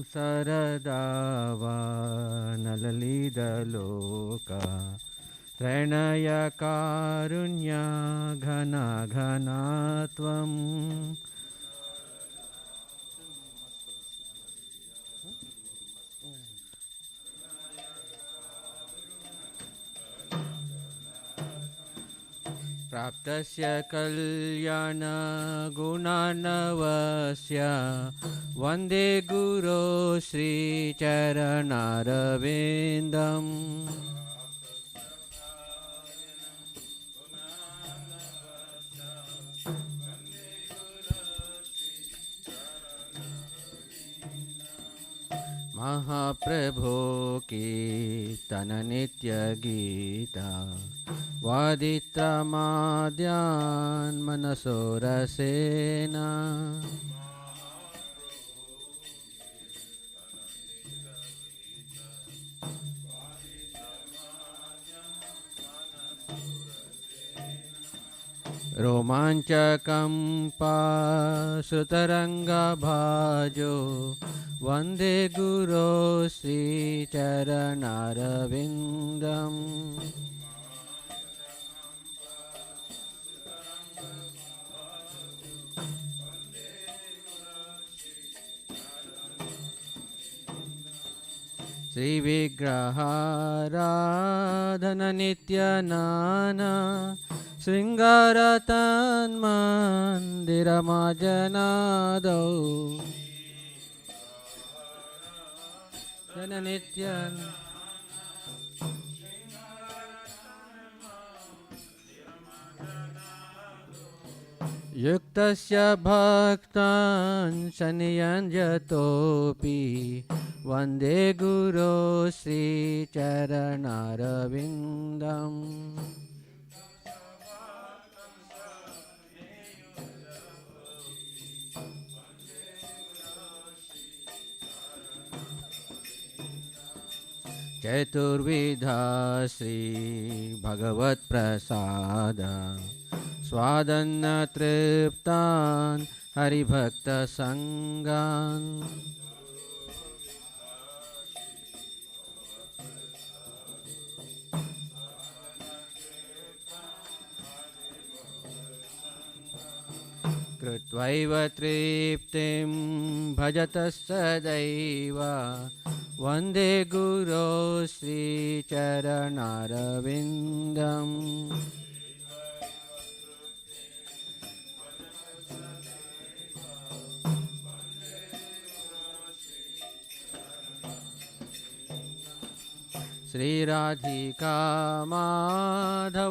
संसारदावा नललिदलोका त्रैणयकारुण्या घना घनात्वम् प्राप्तस्य कल्याणगुणार्णवस्य वन्दे गुरो श्रीचरणारविन्दम् महाप्रभो कीर्तन नित्य गीता वादित्रमाद्यान् मनसो रसेन रोमाञ्चकम्पा श्रुतरङ्गभाजो वन्दे गुरो श्रीचरणारविन्दम् श्रीविग्रहाराधन नित्यनाना शृङ्गारतन्मन्दिरमाजनादौ जननित्यन् युक्तस्य भक्तान् शनियञ्जतोऽपि वन्दे गुरो श्रीचरणारविन्दम् चतुर्विधा श्री भगवत्प्रसाद स्वादन्न तृप्तान् हरिभक्तसङ्गान् कृत्वैव तृप्तिं भजत सदैव वन्दे गुरो श्रीचरणारविन्दम् श्रीराधिका माधवयोरपार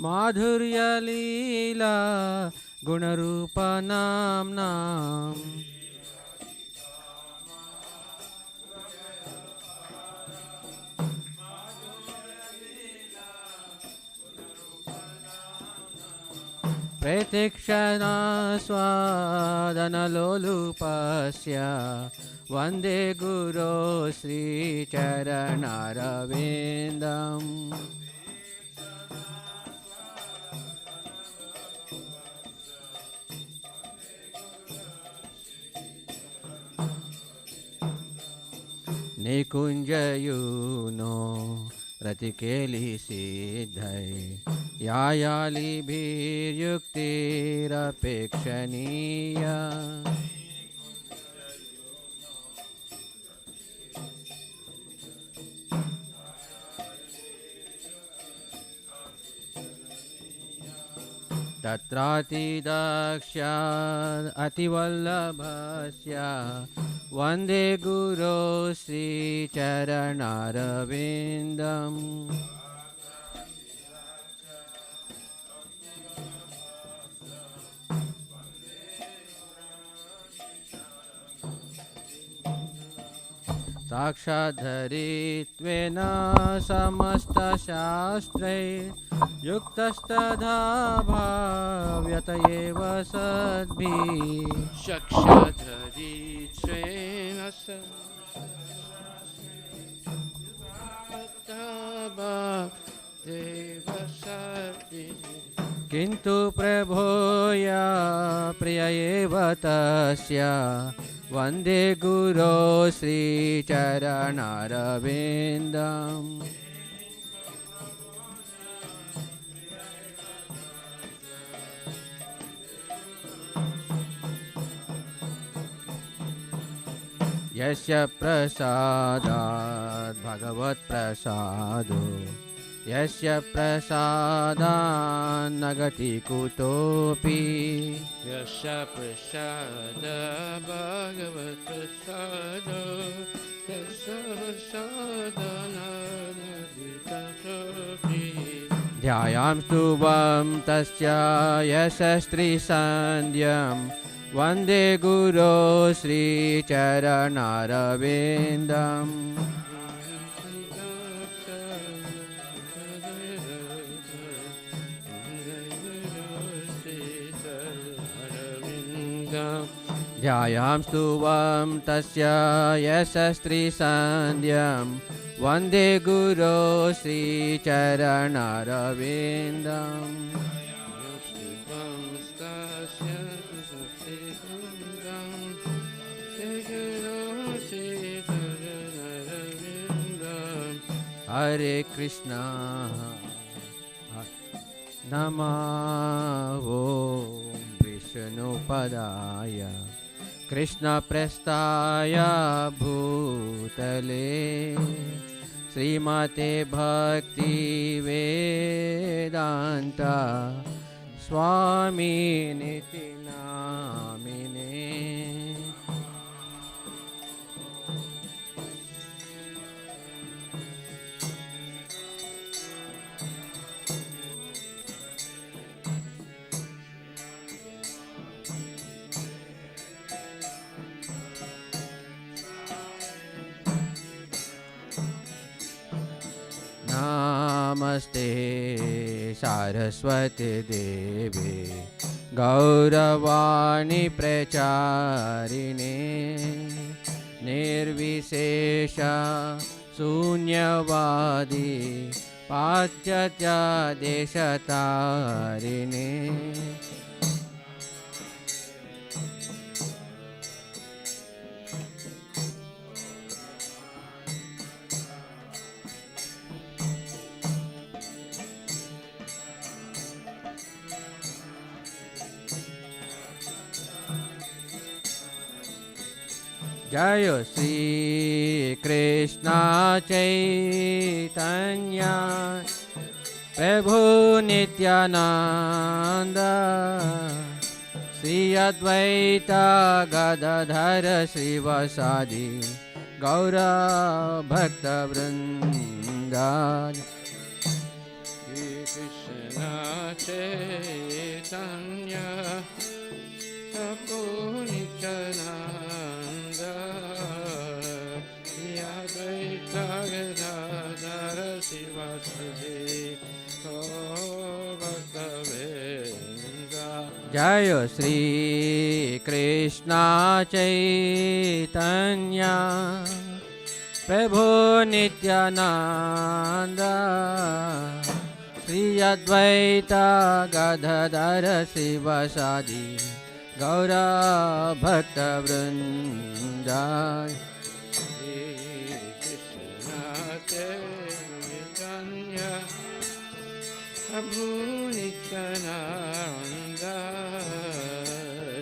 माधुर्यलीला गुणरूपनाम्नाम् प्रतीक्षणा स्वादनलोलुपस्य वन्दे गुरो श्रीचरणारविन्दम् निकुञ्जयूनो रतिकेलिसिद्धै यायालिभिर्युक्तिरपेक्षणीया तत्रातिदक्ष्याद् अतिवल्लभस्य वन्दे गुरो श्रीचरणारविन्दम् साक्षाद्धरित्वेन समस्तशास्त्रै युक्तस्तथा भाव्यत एव सद्भिः साक्षाद्धरित्वेन किन्तु प्रभोया प्रिय एव तस्य वन्दे गुरो श्रीचरणारविन्दम् यस्य प्रसादात् भगवत्प्रसादो यस्य प्रसादान् न गति कुतोऽपि यस्य प्रसाद भगवत्प्रसादो यस्य प्रसादानन्दितोऽपि ध्यायां स्तुवं तस्य यशस्त्रीसन्ध्यं वन्दे गुरो श्रीचरणारविन्दम् ध्यायां स्तुवं तस्य यशस्त्रीसन्ध्यं वन्दे गुरो श्रीचरणारविन्दम् हरे कृष्णा नमः विष्णुपदाय कृष्णप्रस्थाय भूतले श्रीमते भक्तिवेदान्त स्वामिनिति नामिने नमस्ते सारस्वती देवे गौरवाणी प्रचारिणे निर्विशेष शून्यवादी पाश्चात्य देशतारिणे जय श्री कृष्ण चैतन्य प्रभु नित्यानंद श्री अद्वैत गदाधर श्रीवासादि गौर भक्तवृंद श्री कृष्ण चैतन्य प्रभु नित्यानंद श्री अद्वैत गदाधर श्रीवासादि गौर भक्तवृंद जय श्री कृष्ण चैतन्य प्रभु नित्यानंद श्री अद्वैत गदाधर श्रीवासादि गौर भक्तवृंद श्री कृष्ण चैतन्य प्रभु नित्यानंद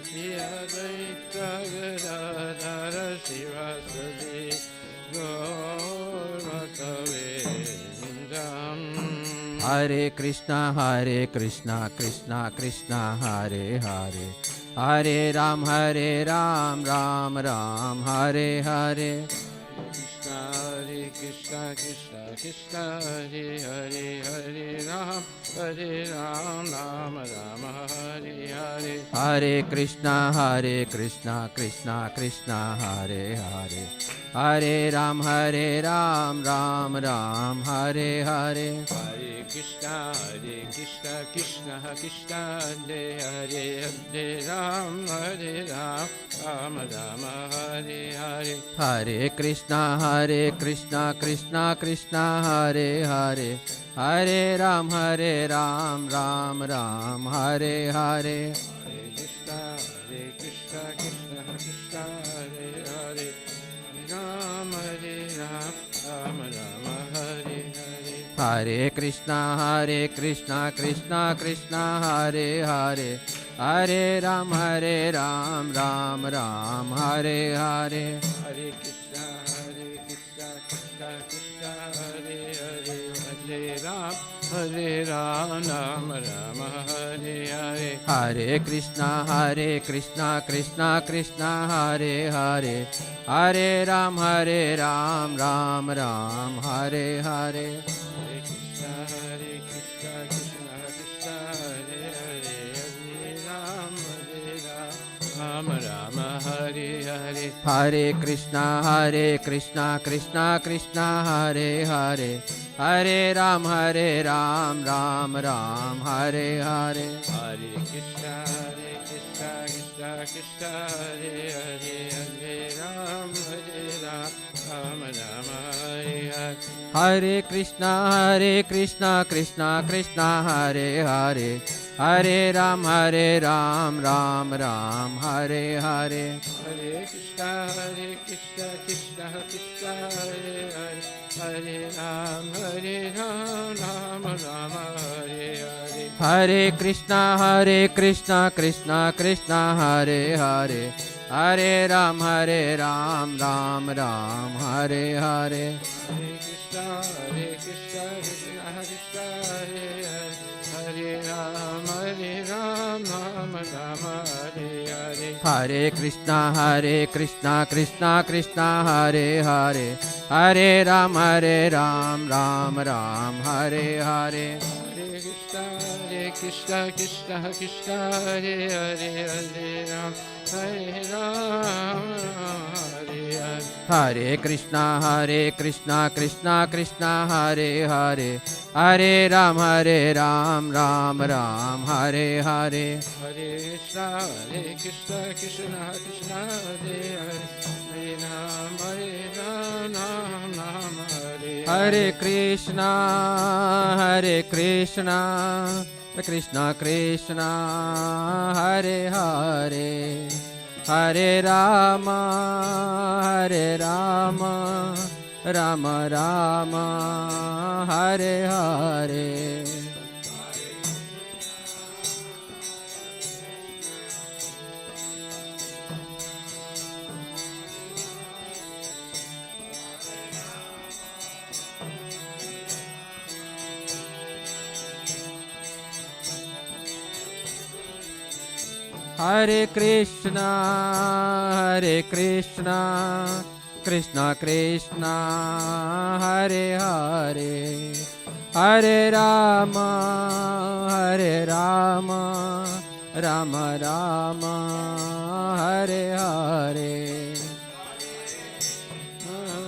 श्री अद्वैत गदाधर श्रीवासादि गौर भक्तवृंद हरे Krishna Krishna Krishna Hare Hare Hare Ram Ram Ram Hare Hare Krishna Krishna Hare Hare Hare Ram Ram Ram Hare Hare Hare Krishna Krishna Hare Hare Hare Ram Ram Ram Hare Hare Hare Krishna Krishna Krishna Hare Hare Hare Ram Ram Rama Hare Hare Hare Krishna Krishna Krishna Hare Hare Hare Ram Ram Ram Hare Hare Krishna Krishna Krishna Hare Hare Ram Ram Rama Hare Hare Hare Krishna Krishna Krishna Hare Hare Hare Ram Ram Ram Hare Hare Hare Krishna Krishna Krishna Hare Hare Hare Ram Ram Rama Hare Hare Hare Krishna Krishna Krishna Hare Hare Hare Ram Ram Ram Hare Hare Hare Krishna Krishna Krishna Hare Hare Hare Ram Rama Hare Hare Hare Krishna Krishna Krishna Hare Hare Hare Ram Ram Ram Hare Hare Hare Krishna Krishna Krishna Hare Hare Hare Ram Rama Hare Hare Hare Krishna Krishna Krishna Hare Hare Hare Ram Ram Ram Hare Hare Hare Krishna Krishna Krishna Hare Hare Hare Ram Rama Hare Hare Hare Krishna Krishna Krishna Hare Hare Hare Ram Ram Ram Hare Hare Hare Krishna Krishna Krishna Hare Hare Hare Ram Rama Hare Hare Hare Krishna Krishna Krishna Hare Hare Hare Ram Ram Ram Hare Hare Hare Krishna Krishna Krishna Hare Hare Hare Ram Hare Hare Hare Krishna Krishna Krishna Hare Hare Hare Ram Ram Ram Hare Hare Hare Krishna Krishna Krishna Hare Hare Hare Ram Hare Hare Krishna Krishna Krishna Hare Hare Hare Rama Rama Rama Hare Hare Hare Krishna Krishna Krishna Hare Hare Hare Rama Rama Rama Hare Hare Hare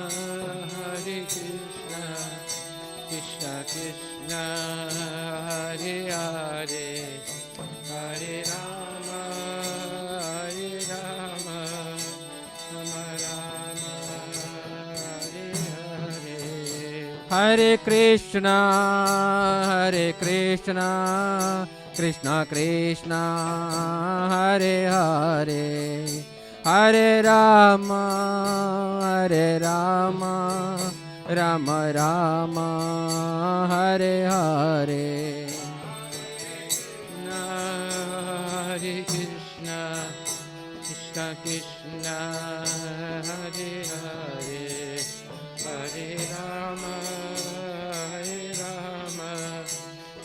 Krishna Krishna Krishna Hare Hare Hare Rama Rama Rama Hare Hare Hare Krishna Krishna Krishna Hare Hare Hare Rama Rama Rama Hare Hare Hare Krishna Krishna Krishna Hare Hare Hare Rama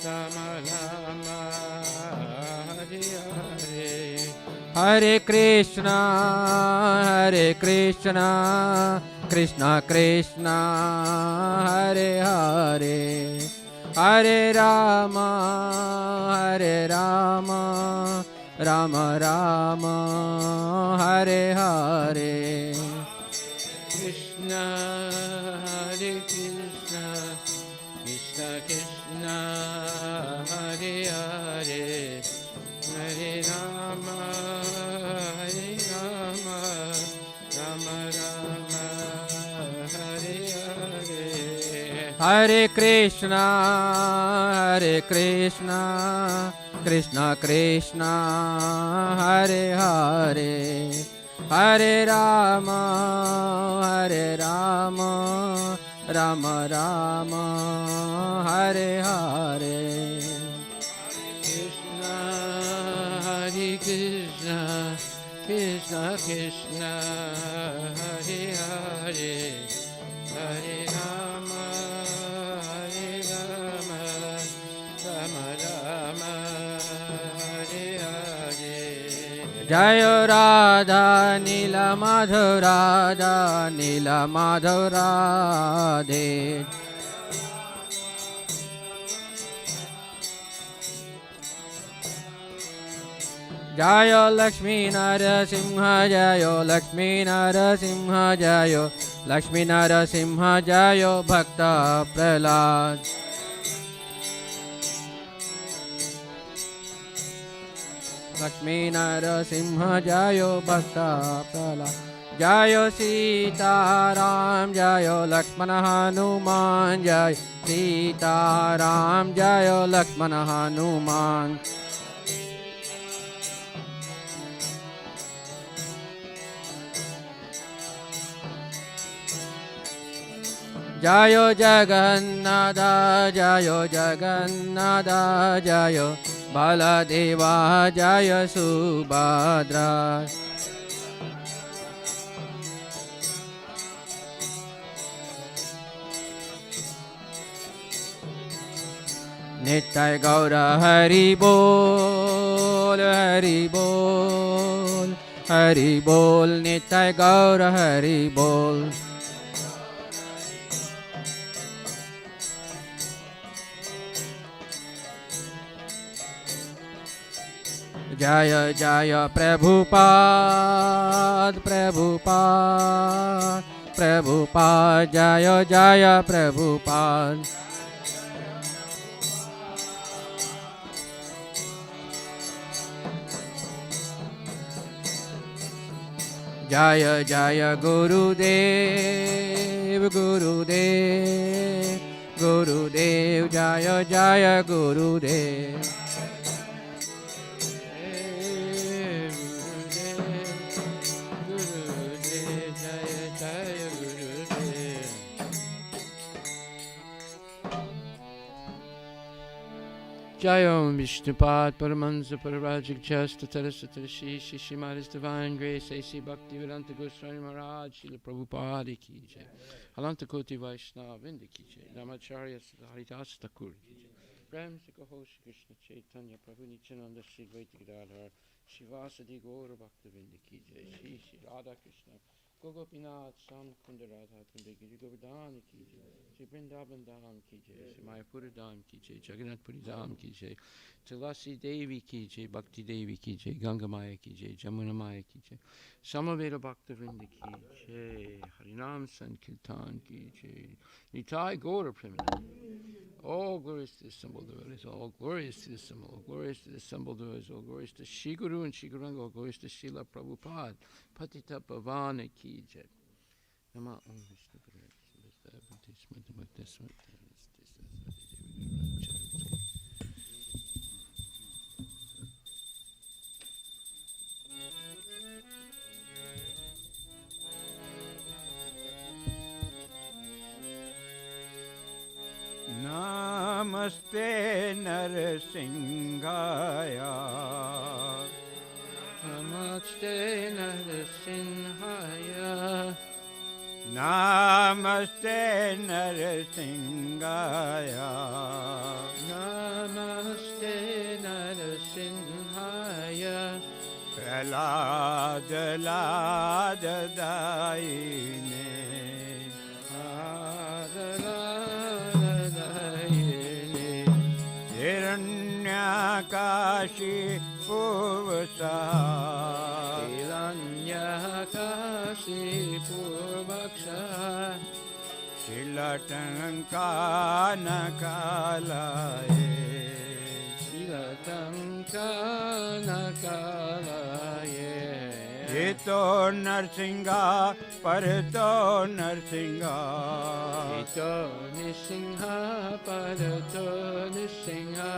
Rama Rama Hare Hare Hare Krishna Krishna Krishna Hare Hare Hare Rama Rama Rama Hare Hare Krishna Hare Krishna Krishna Krishna Hare Hare Hare Rama Hare Rama Rama Rama Hare Hare Hare Krishna Krishna Krishna Hare Hare Hare Rama Rama Rama Hare Hare Krishna Hare Krishna Krishna Krishna Hare Hare Hare Rama Rama Rama Hare Hare Jayo Radha Nila Madhav Radha Nila Madhav Radhe Jayo Lakshmi Narasimha Jayo Lakshmi Narasimha Jayo Lakshmi Narasimha Jayo Bhakta Prahlad Lakshmi Narasimha Jayo Bhakta Prahlad Jayo Sita Ram Jayo Lakshmana Hanuman Jayo Sita Ram Jayo Lakshmana Hanuman Jayo Jagannatha Jayo Jagannatha Jayo Baladeva Jayo Subhadra Nitai Gaura Hari Bol Hari Bol Hari Bol Nitai Gaura Hari Bol Jaya Jaya Prabhupada Prabhupada Prabhupada Jaya Jaya Prabhupada Jaya Jaya Gurudev Gurudev Gurudev Jaya Jaya Gurudev Jayom Vishnupad Paramansa Pararajik Chasta Tarasatara Shishi Maris Divine Grace A.C. Bhakti Vedanta Goswami Maharaj Srila Prabhupada Ki Jai Alanta Koti Vaishnava Vrinda Ki Jai Namacharya Haridas Thakur Ki Jai Prem Sikaho Shri Krishna Chaitanya Prabhu Nityananda Shri Dvaita Gadadhar Shivasadi Gaura Bhakta Vrinda Ki Jai Shri Shri Radha Krishna Gopinath Sam Kunda Radha Kunda Giri Govardhan Ki Jai Shri Vrindavan Dham Ki Jai Shri Mayapura Dham Ki Jai Jagannath Puri Dham Ki Jai Tulasi Devi Ki Jai Bhakti Devi Ki Jai Ganga Maya Ki Jai Jamuna Maya Ki Jai Samaveda Bhakta Vrinda Ki Jai Harinam Sankirtan Ki Jai Nitai Gaura Premanand all glorious to the assembled devotees, all glorious to the assembled, all glorious to the assembled devotees, all glorious to Shri Guru and Shri Guranga, all glorious to Srila Prabhupada, Patita Pavana Ki Jai. Nama Om Vishnu Namaste Narasimhaya Namaste Narasimhaya Namaste Narasimhaya Namaste Narasimhaya Prahlad Ladadaine Hiranyakashi Purvasa Hiranyakashi Purvaksha शिलटंका नकालाये Shilatanka Nakalaye ये तो नरसिंहा पर तो Narasimha Ito Nisingha Parato Nisingha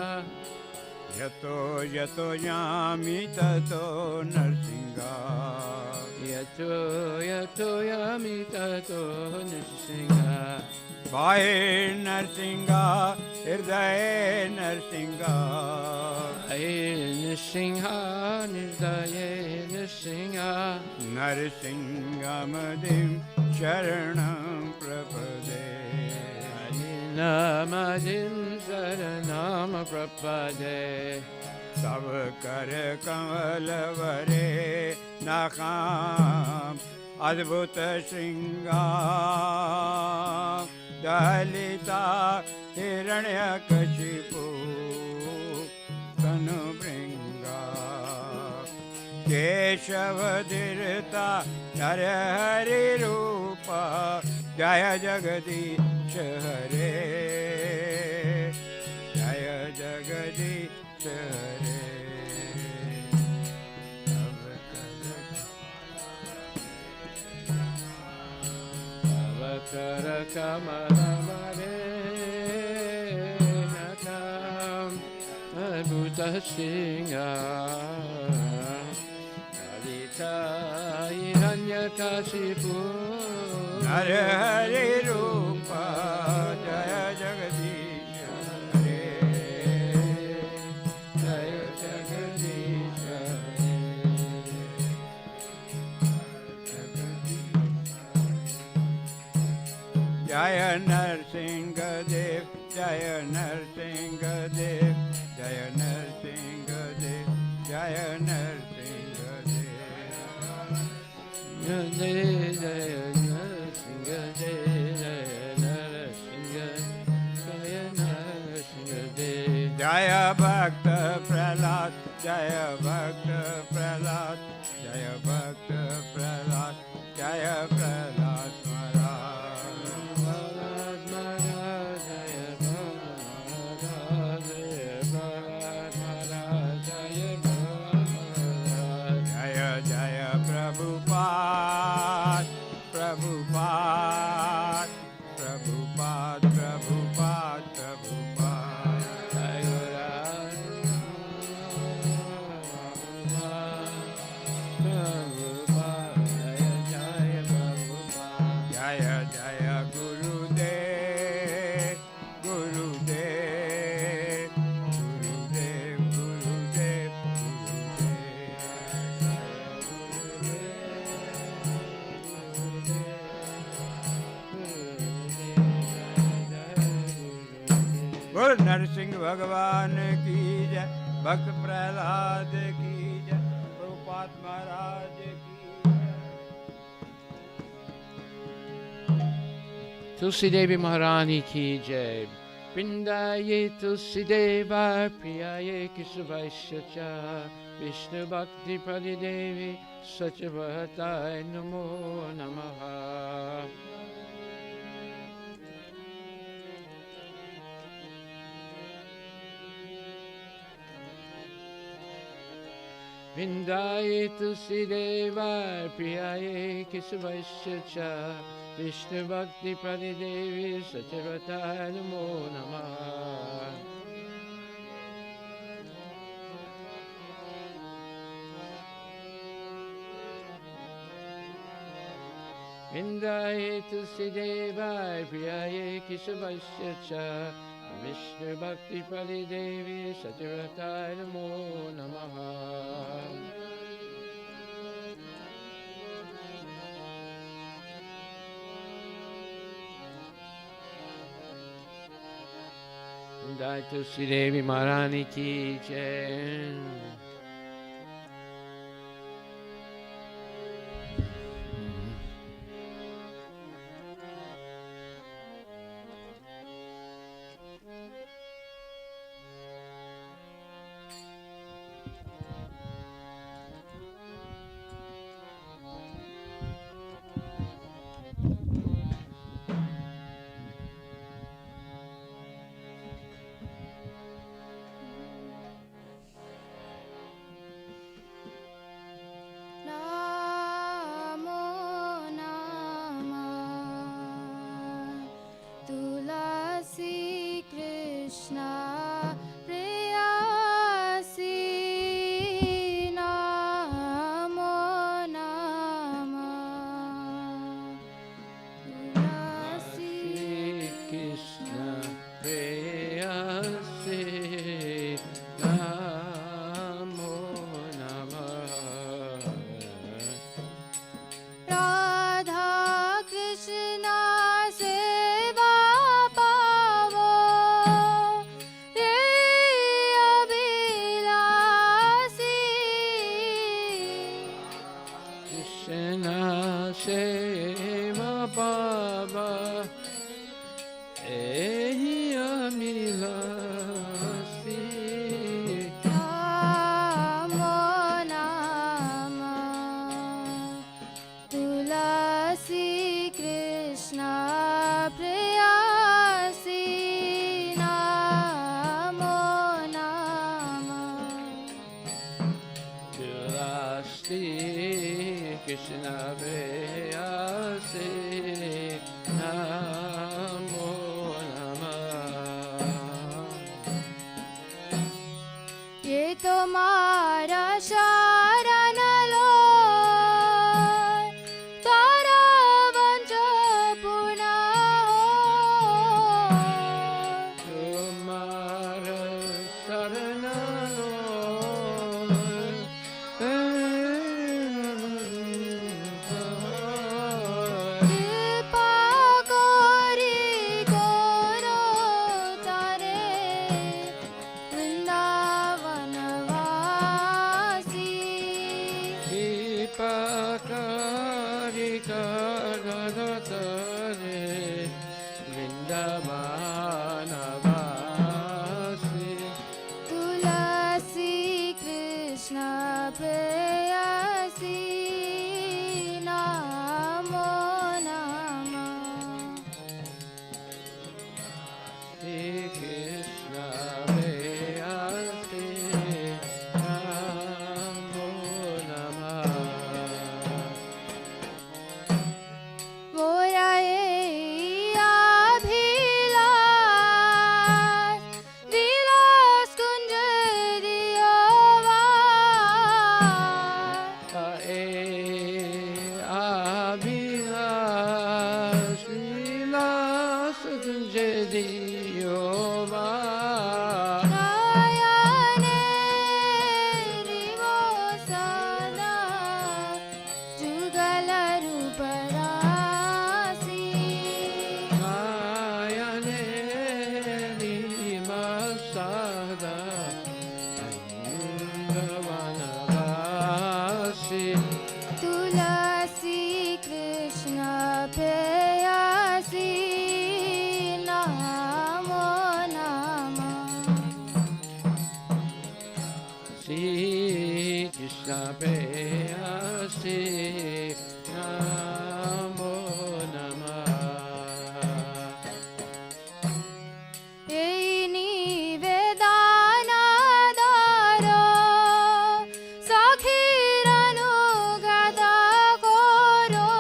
यतो यतो यामि ततो Narasimha Yato Yato Yamitato Nisingha बाहे नरसिंहा हृदय Narasimha Aye Nisingha Nirdaye Nisingha नरसिंहमदिं शरणं प्रपदे Namadim Saranam Prapade तव कर कमल वरे नखाम अद्भुत श्रृंगार दलिता हिरण्यकशिपु तनु भृंगा केशव धीरता नर हरि रूपा जय जगदीश हरे जय जगदीश हरे Avakara Kamalamare Nakam Abhuta Singha Alita Hiranyakashipu नर हरि रूपा जय जगदीश हरे Jaya Jagadisha जय नरसिंह देव जय नरसिंह देव जय नरसिंह देव जय Narsingh Dev Jaya Jaya Narasimha Jaya Narasimha Jaya Narasimha जय भक्त प्रहलाद जय भक्त प्रहलाद जय भक्त प्रहलाद जय प्रहलाद महाराज जय जय प्रभुपाद प्रभुपाद प्रभुपाद प्रभुपाद प्रभुपाद जय जय गुरुदेव गुरुदेव गुरुदेव गुरुदेव गुरु नरसिंह भगवान की जय भक्त प्रहलाद की जय प्रभुपाद महाराज की Tulsi Devi Maharani ki jai. Vrindaye Tulsi Deva Priyaye Kesavaishacha Vishnu Bhakti Pradi Devi Sachavatai Namo Namaha. Vrindaye Tulsi Deva Priyaye Kesavaishacha Vishnu Bhakti Pradi Devi Sachavatai Namo Namaha. Vrindaye Tulsi Deva Priyaye Kesavasya Vishnu Bhakti Pradi Devi Sachavatai Namo Namaha. Vrindaye Tulsi Devi Maharani ki jai. Krishna preyasi namo namah. Tulasi Krishna preyasi namo namah. Radha Krishna seva pavo re abhilasi. Krishna seva baba ehi amilasi. Namo namah. Tulasi Krishna preyasi namo namah. Tulasi Krishna preyasi namo namah. ये तुम्हारा शरण लो तारा वंश पूर्ण हो. Tumhara sarana कृपा कोरी करो तारे वृंदावन वासी. Pakari karanatare Vrindavanavasi. तुलसी कृष्ण प्रेयसी नमो नमः. Shri Krishna Preyasi Namo Namah. मोरा ये अभिलाष विलास कुंज दियोवा. Abhilash Vilas Kunjadiyova. नयने रिवोसना जुगल रूप रासी. Mayane Nimasada Vrindavanavasi. तुलसी कृष्ण प्रेयसी नमो नमः. Shri Krishna Preyasi Namo Namah. এই নিবেদনাদারো সখীর অনুগত করো.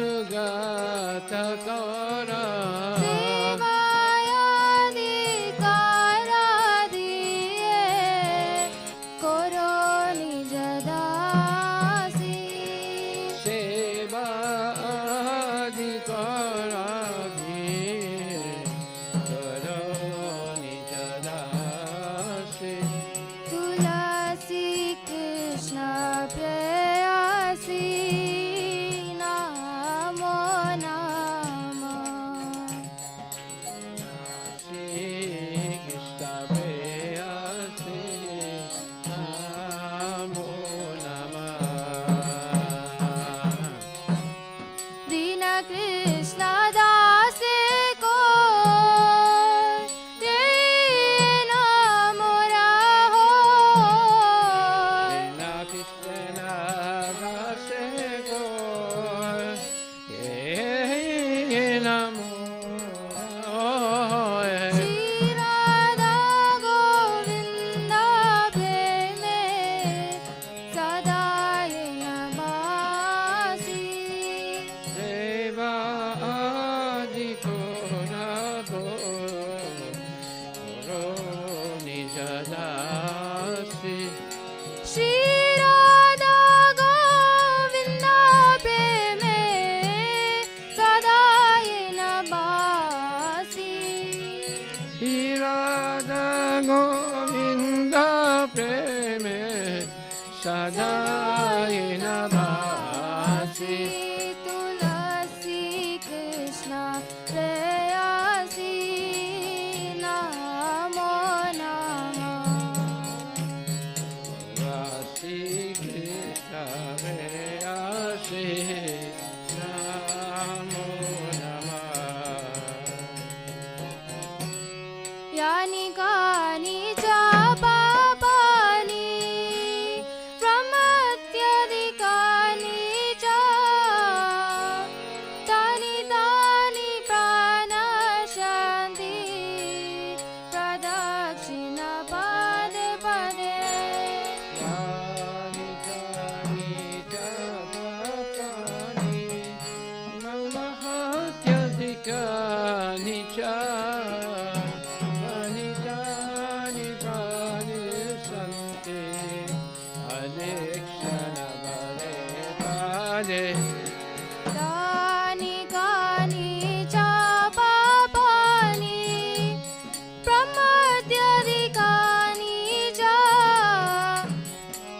Sakiranugata Kara সেবায়াধিকার দিয়ে করো নিজ দাসী. Seva Adhikaradhi Karani Jadasi. तुलसी कृष्ण प्रेयसी नमो नमः. Sadaya Navasi Tulasi Krishna Preyasi Namo Namah Rasi Krishna Reyasi Namo Namah Yani Kani Cha Papani Brahmatyadikani Cha Tani Tani Pranashanti Pradakshina Pade Pade Yani Kani Japapani Brahmatyadikani Cha Tani Tani Pranisanti Adikshana Pade Pade Tani Kani Cha Papani Brahmatyadikani Cha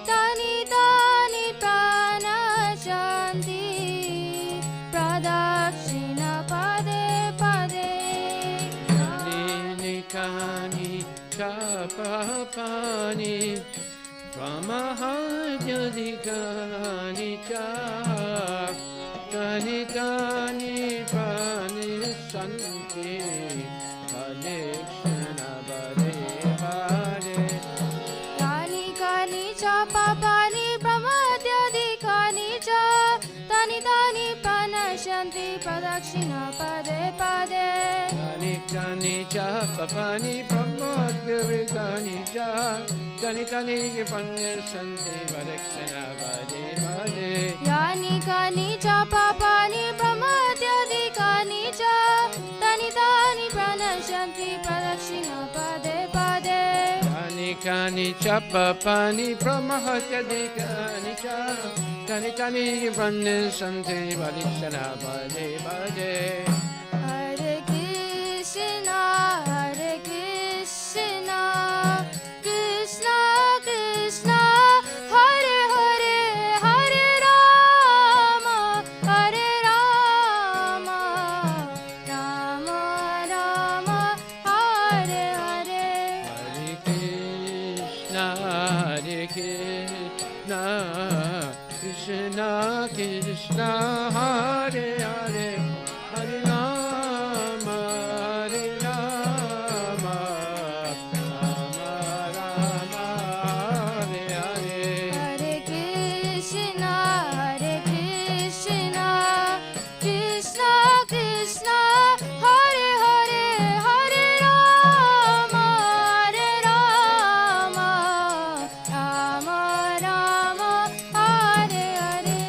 Tani Tani Pranashanti Pradakshina Pade Pade Yani Kani Japapani Brahmatyadikani Cha Tani Tani Pranisanti Adikshana Pade Pade Tani Kani Cha Papani Brahmatyadikani Cha Tani Tani Pranashanti Pradakshina Pade Pade Tani Tani Japapani Brahmatyadikani Cha Tani Tani Pranisanti Adikshana Pade Pade Yani Kani Cha Papani Brahmatyadikani Cha Tani Tani Pranashanti Pradakshina Pade Pade Tani Kani Japapani Brahmatyadikani Cha Tani Tani Pranisanti Adikshana Pade Pade Hare Krishna Hare Krishna Krishna Krishna Hare Hare Hare Rama Hare Rama Rama Rama Hare Hare Hare Krishna Krishna Krishna Hare Hare Hare Rama Rama Rama Hare Hare Hare Krishna Hare Krishna Krishna Krishna Hare Hare Hare Rama Rama Rama Hare Hare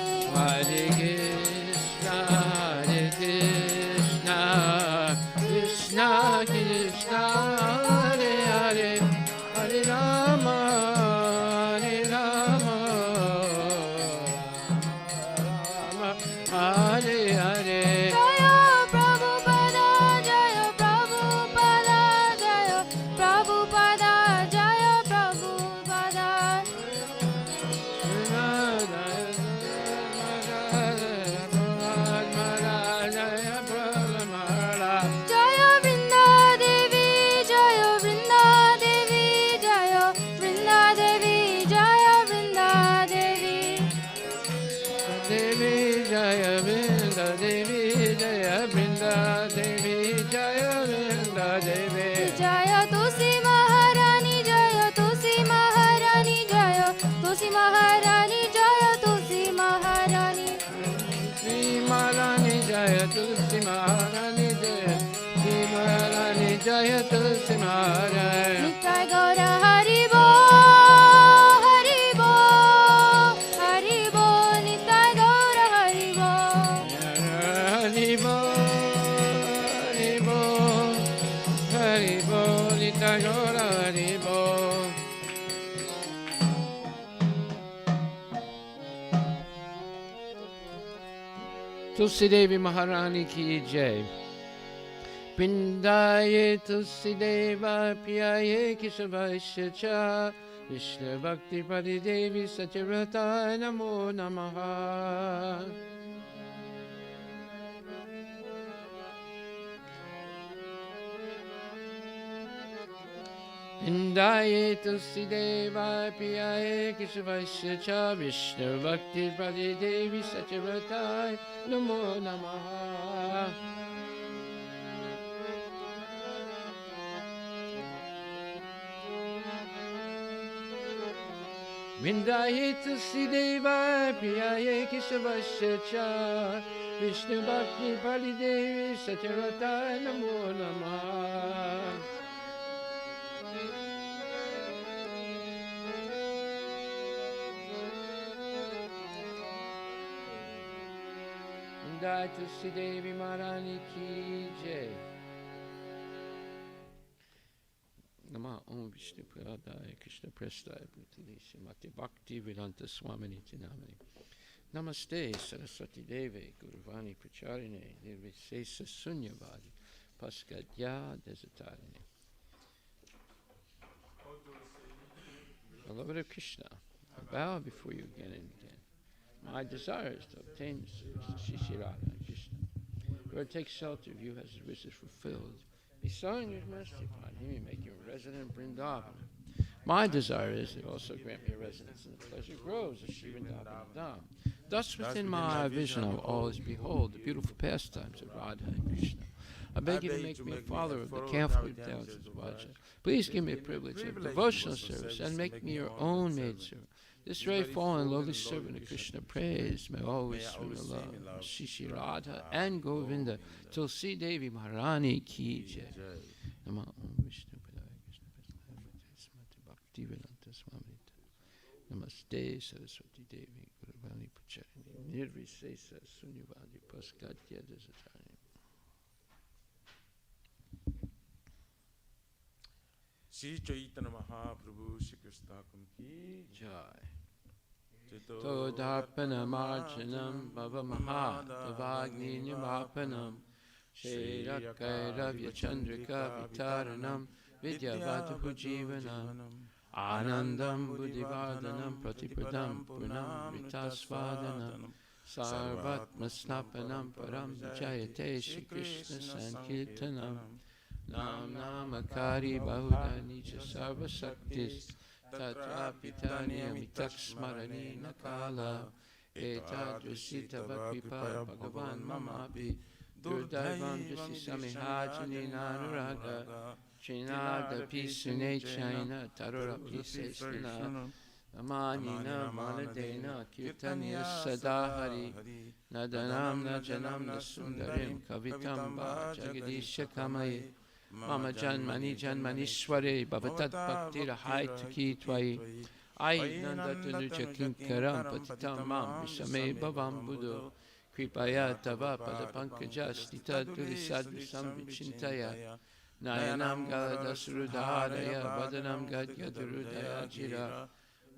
Hare Krishna Krishna Krishna Hare Hare Hare Rama Rama Hare Hare Jaya Prabhupada Jaya Prabhupada Jaya Prabhupada Jaya Prabhupada Jaya Vrinda Devi Jaya Vrinda Devi Jaya Vrinda Devi Jaya Vrinda Devi Devi Jaya Vrinda Devi Jaya Vrinda Devi Jaya Vrinda Devi Jaya Tulsi Maharani Jaya Tulsi Maharani Jaya Tulsi Maharani Jaya Tulsi Maharani Sri Maharani Jaya Tulsi Maharani Jaya Sri Maharani Jaya Tulsi Maharani Nitai Gaura Hari Bo Hari Bo Hari Bo Nitai Gaura Hari Bo Hari Bo Hari Bo Hari Bo Nita Gaura Hari Bo Tulsi Devi Maharani ki jai. Pindaye Tulsi Deva Piyaye Keshavasya Cha Vishnu Bhakti Padi Devi Satyavrataya Namo Namaha. Indaye Tulsi Deva Piyaye Kishavaisya Cha Vishnu Bhakti Padi Devi Satyavrataya Namo Namaha. Vindaye Tulsi Deva Piyaye Kishavaisya Cha Vishnu Bhakti Padi Devi Satyavrataya Namo Namaha. Jai Tulsi Devi Maharani Ki Jai. Nama Om Vishnu Pradaya Krishna Prestaya Bhutali Srimati Bhakti Vedanta Swamini Tinamani. Namaste Saraswati Devi Guruvani Pracharine Nirvisesa Sunyavadi Paskadya Desatarine. Beloved of Krishna, I bow before you again and again. My desire is to obtain the service of Shishirada and Krishna. Whoever takes shelter of you has his wishes fulfilled. Beside your mercy upon him, you make you a resident in Vrindavan. My desire is to also grant me a residence in the pleasure groves of Sri Vrindavan Dham. Thus within my vision I will always behold the beautiful pastimes of Radha and Krishna. I beg you to make me a follower of the carefully downs of Vaja. Please give me a privilege of devotional service and make me your own maidservant. This very fallen lowly servant of Krishna prays, may always swim in love, Shishi Radha and Govinda, Tulsi Devi Maharani Ki Jai. Nama Om Vishnu Padaya Krishna Prasthaya Bhakti Vedanta Swami. Namaste Saraswati Devi Guruvani Pacharini Nirvisesa Sunyavadi Paskatya Desatari. Sri Chaitanya Mahaprabhu Shri Krishna Ki Jai. Todharpana Marjanam Bhava Mahadavagni Nivapanam Shri Rakairavya Chandrika Vitaranam Vidyavatapu Jivanam Anandam Buddhivardhanam Pratipadam Punam Vitasvadanam Sarvatma Snapanam Param Jayate Shri Krishna Sankirtanam Nam Namakari Bahuda Nija Sarva Saktis Tatra Pitani Amitaks Smarani Nakala Etadrisita Vakipa Bhagavan Mamapi Durdaivam Jasi Samihajani Nanuraga Chinada Pisune China Tarura Pisestina Amanina Manadena Kirtanya Sadahari Nadanam Najanam Nasundarim Kavitamba Jagadisha Kamaye Mama Janmani Janmanishware Bhavatat Bhakti Rahai Tuki Twai Ai Nandatanuja Kinkaram Patitam Mam Vishame Bhavam Buddho Kripaya Tava Padapankaja Stita Dulisadvisam Vichintaya Nayanam Galadasrudharaya Vadanam Gadgadurudaya Jira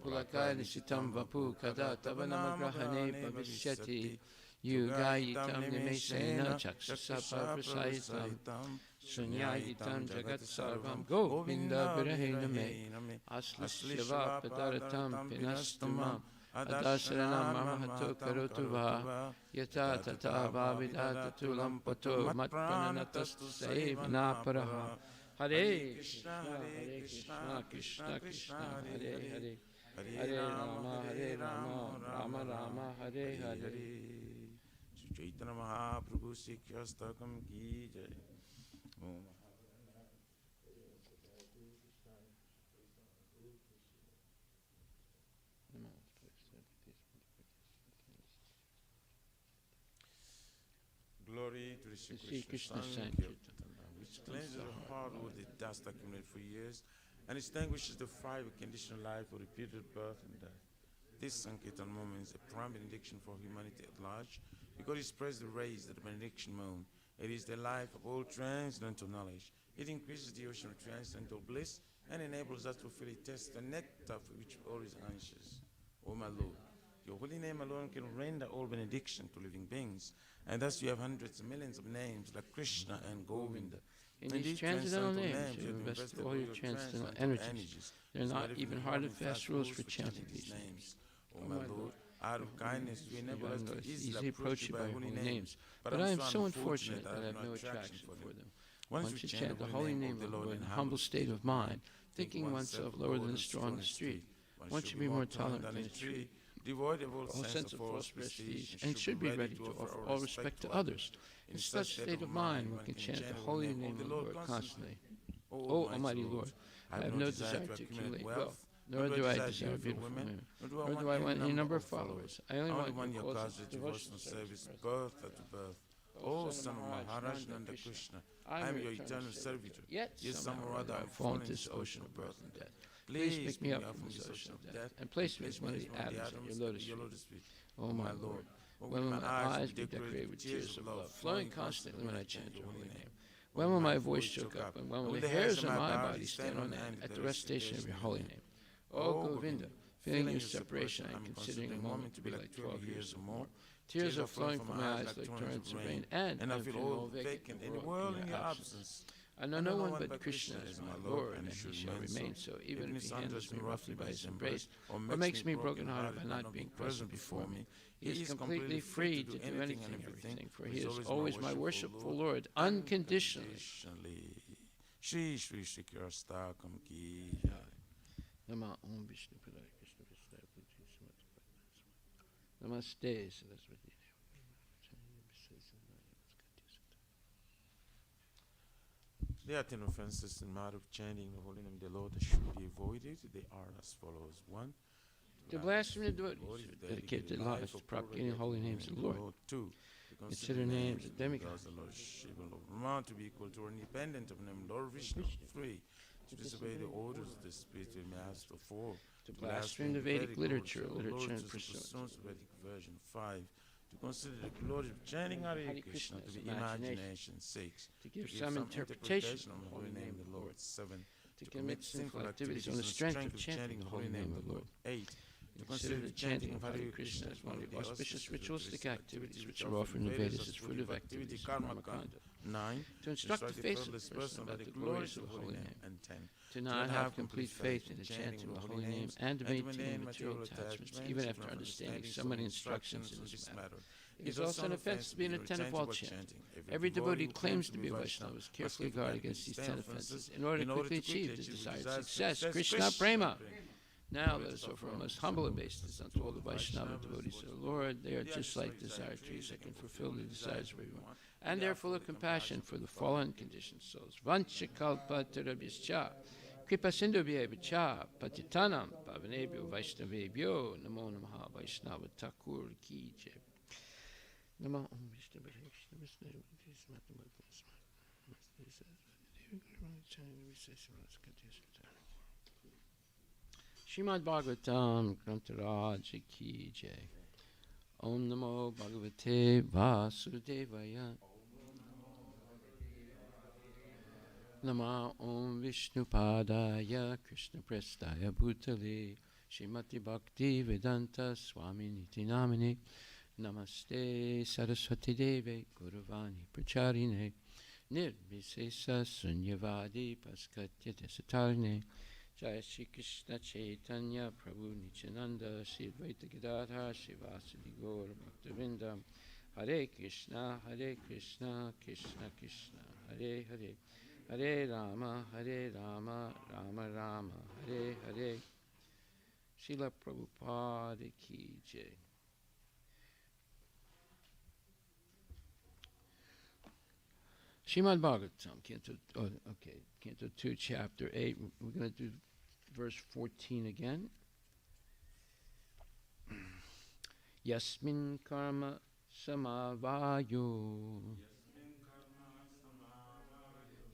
Pulakaya Nishitam Vapu Kada Tavanamagrahane Bhavishyati Yugayitam Nimesena Chakshasapa Prasayitam Sunyayitam Jagat Sarvam Govinda Virahena Me Aslishyava Padaratam Pinastamam Adasaranam Mamahato Karotuva Yata Tata Vavidata Tulam Pato Matpananatastu Sevanaparaha Hare Krishna Hare Krishna Krishna Krishna Hare Hare Hare Rama Rama Rama Hare Hare. Sri Chaitanya Mahaprabhu Shri Krishna Ki Jai. Glory to the Shri Krishna Sankirtan, which cleanses the heart with the dust accumulated for years and extinguishes the fire of conditional life for repeated birth and death. This Sankirtan moment is a prime benediction for humanity at large because it spreads the rays of the benediction moon. It is the life of all transcendental knowledge. It increases the ocean of transcendental bliss and enables us to fully taste the nectar for which all is anxious. O my Lord, your holy name alone can render all benediction to living beings, and thus you have hundreds of millions of names like Krishna and Govinda. In these transcendental names, you invest all your transcendental energies. There are not even hard and fast rules for chanting these names. O my Lord, out of kindness, you enable us to easily approach you by holy names. But I am so unfortunate that I have no attraction for them. One should chant the holy name of the Lord in a humble state of mind, thinking oneself lower than a straw in the street. One should be more tolerant than a tree, devoid of all sense of false prestige, and should be ready to offer all respect to others. In such state of mind, one can chant the holy name of the Lord constantly. O Almighty Lord, I have no desire to accumulate wealth, nor do I desire beautiful women, nor do I want any number of followers. I only want your cause of devotional service, birth after birth. O Son of Maharaj Nanda Krishna, I am your eternal servitor. Yet somehow or other I have fallen into this ocean of birth and death. Please pick me up from this ocean of death, and place me as one of the atoms in your lotus feet. O my Lord, when will my eyes be decorated with tears of love, flowing constantly when I chant your holy name? When will my voice choke up, and when will the hairs on my body stand on end at the recitation of your holy name? O Govinda, feeling your separation, I am considering a moment to be like 12 years or more. Tears are flowing from my eyes like torrents of rain, and I feel all vacant in the world in your absence. I know no one but Krishna as my Lord, and he shall remain so, even if he handles me roughly by his embrace, or makes me broken-hearted by not being present before me. He is completely free to do anything and everything, for he is always my worshipful Lord, unconditionally. Shri Shri Shri Kirastakam Ki Nama Om Vishnu Padaya Krishna Vishnu Namaste Saraswati. There are 10 offenses in matter of chanting the holy name of the Lord that should be avoided. They are as follows. 1. To blaspheme the devotees who dedicate their lives to propagating the holy names of the Lord. 2. Consider names of demigods. The Lord Shiva, Lord Brahma, to be equal to or independent of name Lord Vishnu. 3. To disobey the orders of the spiritual master. 4. To blaspheme the Vedic literature and pursuance of Vedic version. 5. To consider the glory of chanting Hare Krishna to be imagination. 6. To give some interpretation of the holy name of the Lord. 7. To commit sinful activities on the strength of chanting the holy name of the Lord. 8. To consider the chanting of Hare Krishna as one of the auspicious ritualistic activities which are offered in the Vedas as fruit of activities karma kanda. 9. To instruct the faithless person about the glories of the holy name. And 10. To not have complete faith in the chanting of the holy name and to maintain material attachments even after understanding so many instructions in this matter. It is also an offense to be an attentive while chanting. Every devotee who claims to be a Vaishnava must carefully guard against these 10 offenses in order to quickly achieve the desired success. Krishna Prema! Now let us offer our most humble obeisances unto all the Vaishnava devotees of the Lord. They are just like desire trees that can fulfill the desires of everyone. And they are full of compassion for the fallen conditioned souls. Vanchakalpa tarabhyascha, kripa sindhubhyeva patitanam pavanebhyo vaishnavebhyo namo namaha Vaishnava Thakur ki jai. Namo Om Vishnu Krishna Vishnu Srimad Bhagavatam Grantaraj ki jai. Om Namo Bhagavate Vasudevaya. Nama Om Vishnu Padaya Krishna Prestaya Bhutale Srimati Bhakti Vedanta Swami Niti Namine Namaste Saraswati Deve Guruvani Pracharine Nirvisesa Sunyavadi Paskatya Desatarne Jaya Shri Krishna Chaitanya Prabhu Nityananda Shri Advaita Gadadhar Shri Vasudhi Gaura Bhaktavinda Hare Krishna Krishna Krishna Hare Hare Hare Rama Rama Rama Hare Hare. Srila Prabhupada ki jai. Srimad Bhagavatam, Canto 2, Chapter 8. We're going to do verse 14 again. Yasmin karma samavayo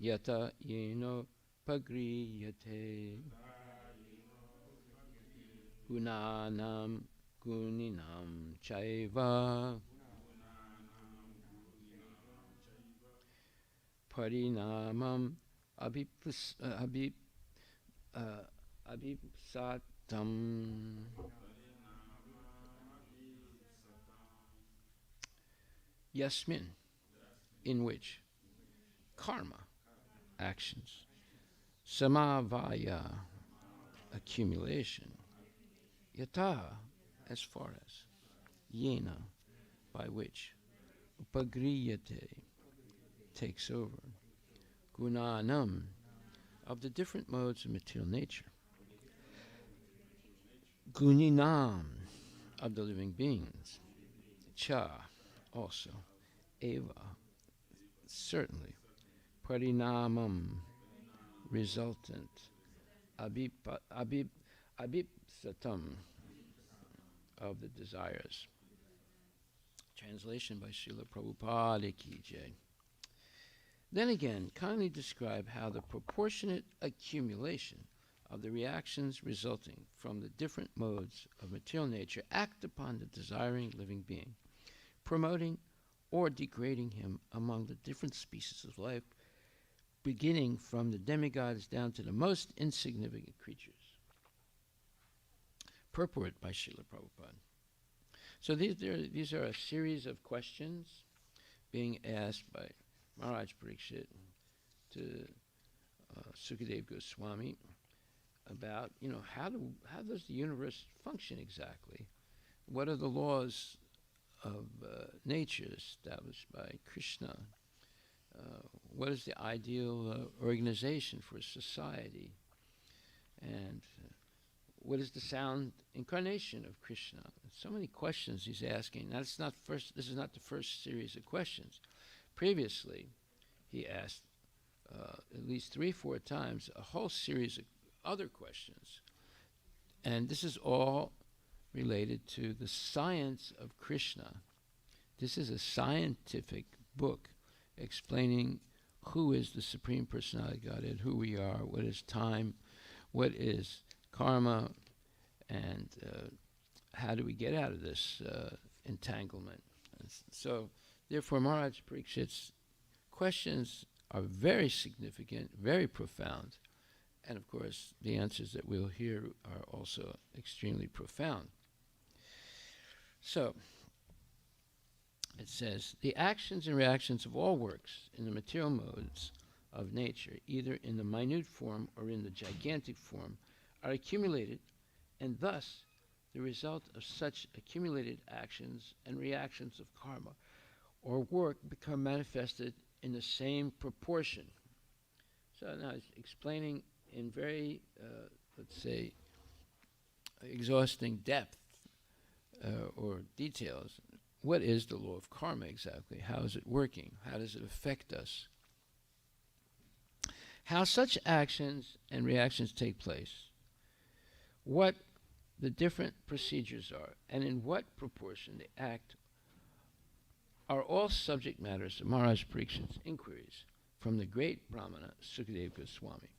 yata yeno pagriyate gunanam guninam chaiva parinamam abhipsatam yasmin, in which karma actions. Samavaya, accumulation. Yata, as far as. Yena, by which. Upagriyate, takes over. Gunanam, of the different modes of material nature. Guninam, of the living beings. Cha, also. Eva, certainly. Parinamam, resultant. Abipsatam, of the desires. Translation by Srila Prabhupada Ki Jai. Then again, kindly describe how the proportionate accumulation of the reactions resulting from the different modes of material nature act upon the desiring living being, promoting or degrading him among the different species of life, beginning from the demigods down to the most insignificant creatures. Purport by Srila Prabhupada. So these are a series of questions being asked by Maharaj Parikshit to Sukadev Goswami about, how does the universe function exactly? What are the laws of nature established by Krishna? What is the ideal organization for society? And what is the sound incarnation of Krishna? So many questions he's asking. This is not the first series of questions. Previously, he asked at least 3-4 times a whole series of other questions. And this is all related to the science of Krishna. This is a scientific book explaining who is the Supreme Personality of Godhead, who we are, what is time, what is karma, and how do we get out of this entanglement. So, therefore, Maharaj Parikshit's questions are very significant, very profound, and of course, the answers that we'll hear are also extremely profound. So, it says, the actions and reactions of all works in the material modes of nature, either in the minute form or in the gigantic form, are accumulated, and thus the result of such accumulated actions and reactions of karma or work become manifested in the same proportion. So now it's explaining in very, let's say, exhausting depth or details, what is the law of karma exactly? How is it working? How does it affect us? How such actions and reactions take place, what the different procedures are, and in what proportion they act are all subject matters of Maharaj Parikshit's inquiries from the great Brahmana Sukadev Goswami.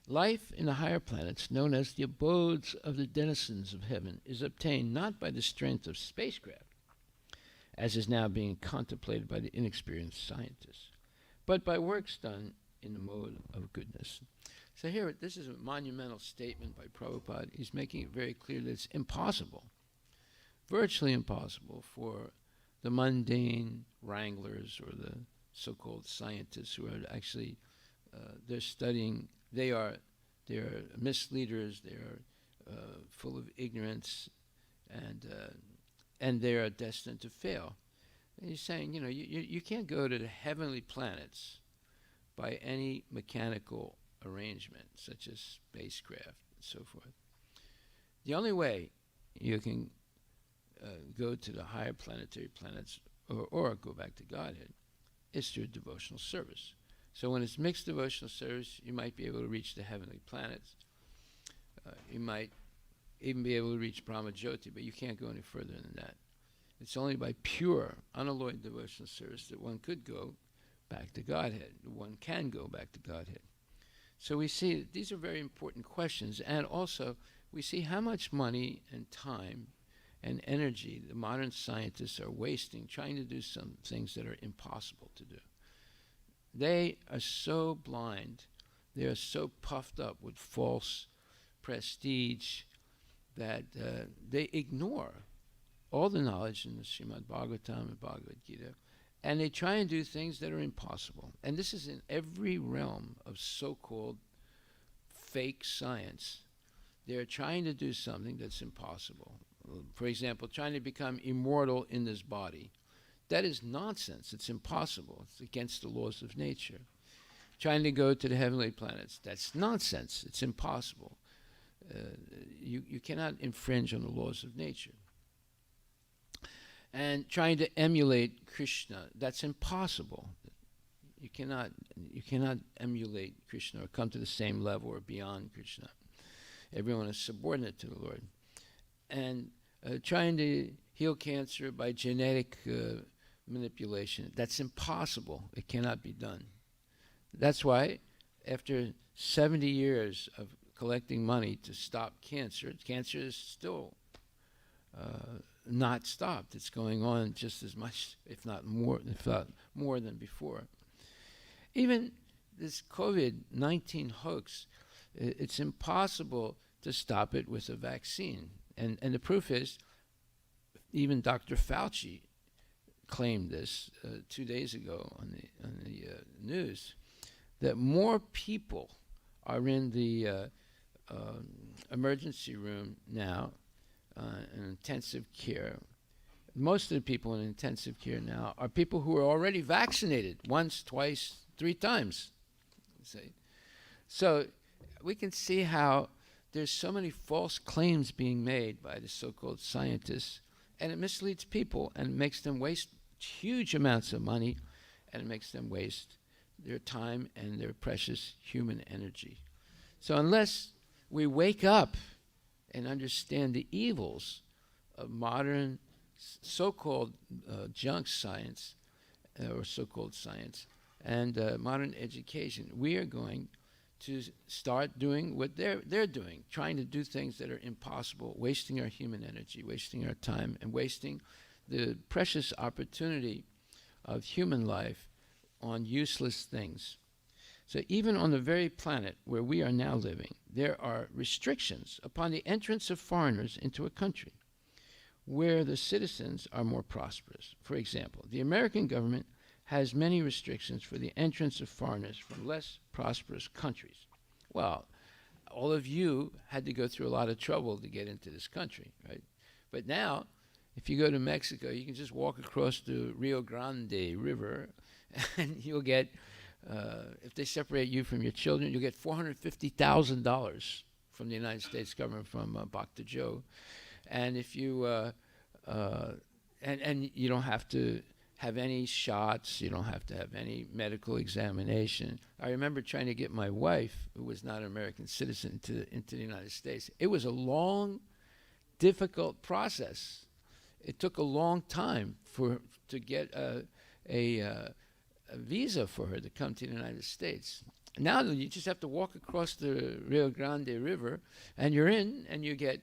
Life in the higher planets, known as the abodes of the denizens of heaven, is obtained not by the strength of spacecraft, as is now being contemplated by the inexperienced scientists, but by works done in the mode of goodness. So here, this is a monumental statement by Prabhupada. He's making it very clear that it's impossible, virtually impossible, for the mundane wranglers or the so-called scientists who are actually, they're studying, they're misleaders, they are full of ignorance, and they are destined to fail. And he's saying, you can't go to the heavenly planets by any mechanical arrangement, such as spacecraft and so forth. The only way you can go to the higher planetary planets or go back to Godhead is through devotional service. So when it's mixed devotional service, you might be able to reach the heavenly planets. You might even be able to reach Brahma Jyoti, but you can't go any further than that. It's only by pure, unalloyed devotional service that one could go back to Godhead. One can go back to Godhead. So we see that these are very important questions, and also we see how much money and time and energy the modern scientists are wasting trying to do some things that are impossible to do. They are so blind, they are so puffed up with false prestige that they ignore all the knowledge in the Srimad Bhagavatam and Bhagavad Gita And they try and do things that are impossible. And this is in every realm of so-called fake science. They're trying to do something that's impossible. For example, trying to become immortal in this body. That is nonsense. It's impossible. It's against the laws of nature. Trying to go to the heavenly planets. That's nonsense. It's impossible. You cannot infringe on the laws of nature. And trying to emulate Krishna, that's impossible. You cannot emulate Krishna or come to the same level or beyond Krishna. Everyone is subordinate to the Lord. And trying to heal cancer by genetic manipulation, that's impossible. It cannot be done. That's why after 70 years of collecting money to stop cancer, cancer is still not stopped. It's going on just as much, if not more than before. Even this COVID-19 hoax, it's impossible to stop it with a vaccine. And the proof is, even Dr. Fauci claimed this 2 days ago on the news, that more people are in the emergency room now, in intensive care. Most of the people in intensive care now are people who are already vaccinated once, twice, 3 times. See? So we can see how there's so many false claims being made by the so-called scientists, and it misleads people and makes them waste huge amounts of money, and it makes them waste their time and their precious human energy. So unless we wake up and understand the evils of modern so-called junk science, or so-called science, and modern education, we are going to start doing what they're doing, trying to do things that are impossible, wasting our human energy, wasting our time, and wasting the precious opportunity of human life on useless things. So even on the very planet where we are now living, there are restrictions upon the entrance of foreigners into a country where the citizens are more prosperous. For example, the American government has many restrictions for the entrance of foreigners from less prosperous countries. Well, all of you had to go through a lot of trouble to get into this country, right? But now, if you go to Mexico, you can just walk across the Rio Grande River and you'll get, if they separate you from your children, you'll get $450,000 from the United States government, from Bhakta Joe. And if you, and you don't have to have any shots, you don't have to have any medical examination. I remember trying to get my wife, who was not an American citizen, into the United States. It was a long, difficult process. It took a long time to get a visa for her to come to the United States. Now you just have to walk across the Rio Grande River, and you're in, and you get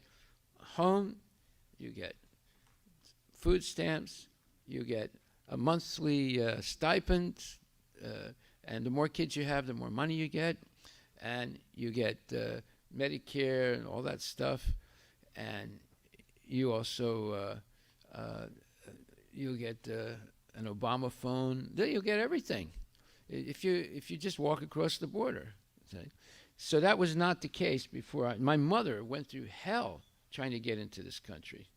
home, you get food stamps, you get a monthly stipend, and the more kids you have, the more money you get, and you get Medicare and all that stuff, and you also you'll get an Obama phone. You'll get everything if you just walk across the border. Okay? So that was not the case before. My mother went through hell trying to get into this country.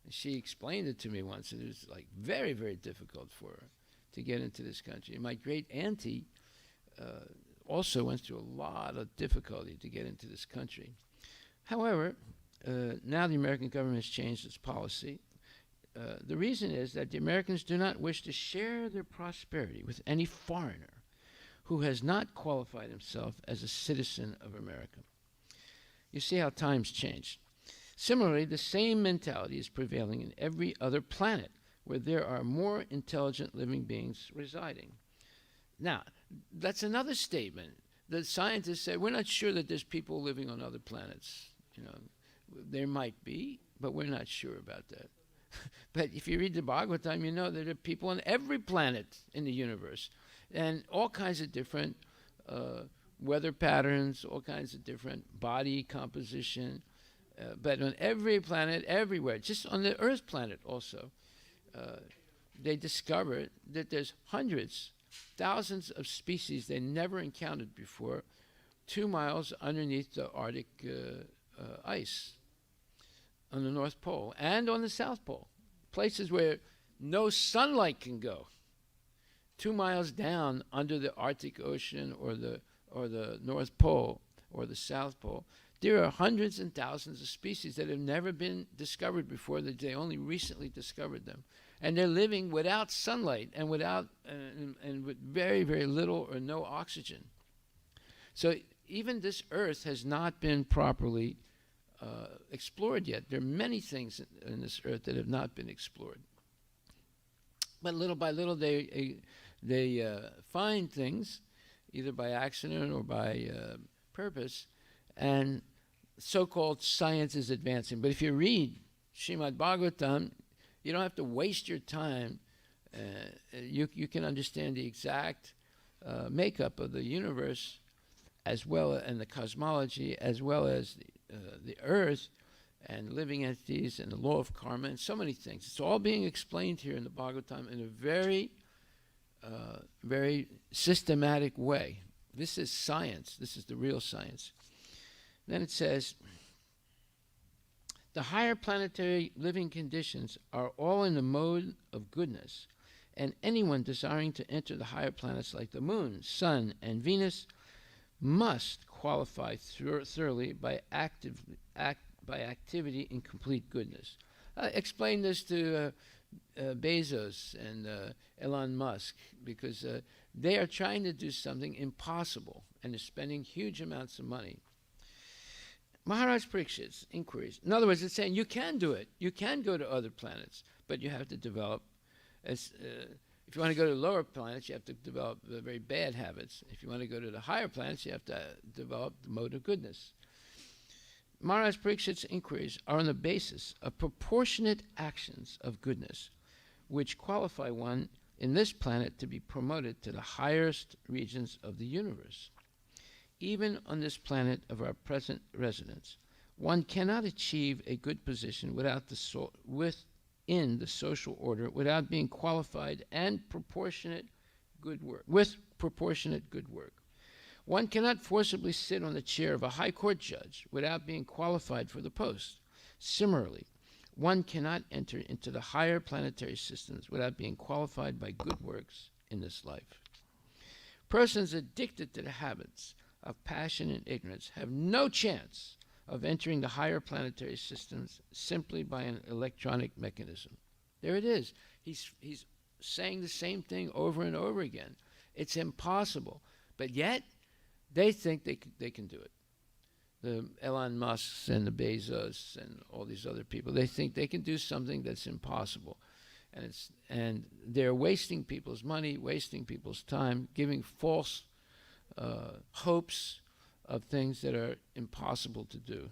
And she explained it to me once, and it was like very, very difficult for her to get into this country. And my great auntie also went through a lot of difficulty to get into this country. However, now the American government has changed its policy. The reason is that the Americans do not wish to share their prosperity with any foreigner who has not qualified himself as a citizen of America. You see how times change. Similarly, the same mentality is prevailing in every other planet where there are more intelligent living beings residing. Now, that's another statement. The scientists say, we're not sure that there's people living on other planets. You know, there might be, but we're not sure about that. But if you read the Bhagavatam, you know that there are people on every planet in the universe, and all kinds of different weather patterns, all kinds of different body composition, but on every planet, everywhere, just on the Earth planet also, they discovered that there's hundreds, thousands of species they never encountered before 2 miles underneath the Arctic ice on the North Pole and on the South Pole, places where no sunlight can go. 2 miles down under the Arctic Ocean or the North Pole or the South Pole, there are hundreds and thousands of species that have never been discovered before, that they only recently discovered them. And they're living without sunlight and without and with very, very little or no oxygen. So even this Earth has not been properly explored yet. There are many things in this Earth that have not been explored. But little by little, they find things, either by accident or by purpose, and so-called science is advancing. But if you read Srimad Bhagavatam, you don't have to waste your time. You can understand the exact makeup of the universe, as well and the cosmology, as well as the Earth and living entities and the law of karma and so many things. It's all being explained here in the Bhagavatam in a very, very systematic way. This is science. This is the real science. Then it says, the higher planetary living conditions are all in the mode of goodness, and anyone desiring to enter the higher planets like the moon, sun, and Venus must qualify thoroughly by activity in complete goodness. Explain this to Bezos and Elon Musk, because they are trying to do something impossible and are spending huge amounts of money. Maharaj Parikshit's inquiries. In other words, it's saying you can do it. You can go to other planets, but you have to develop, if you want to go to lower planets, you have to develop very bad habits. If you want to go to the higher planets, you have to develop the mode of goodness. Maharaj Parikshit's inquiries are on the basis of proportionate actions of goodness, which qualify one in this planet to be promoted to the highest regions of the universe. Even on this planet of our present residence, one cannot achieve a good position within the social order without being qualified and proportionate good work. With proportionate good work, one cannot forcibly sit on the chair of a high court judge without being qualified for the post. Similarly, one cannot enter into the higher planetary systems without being qualified by good works in this life. Persons addicted to the habits of passion and ignorance have no chance of entering the higher planetary systems simply by an electronic mechanism. There it is. He's saying the same thing over and over again. It's impossible. But yet, they think they can do it. The Elon Musks and the Bezos and all these other people, they think they can do something that's impossible. And they're wasting people's money, wasting people's time, giving false hopes of things that are impossible to do.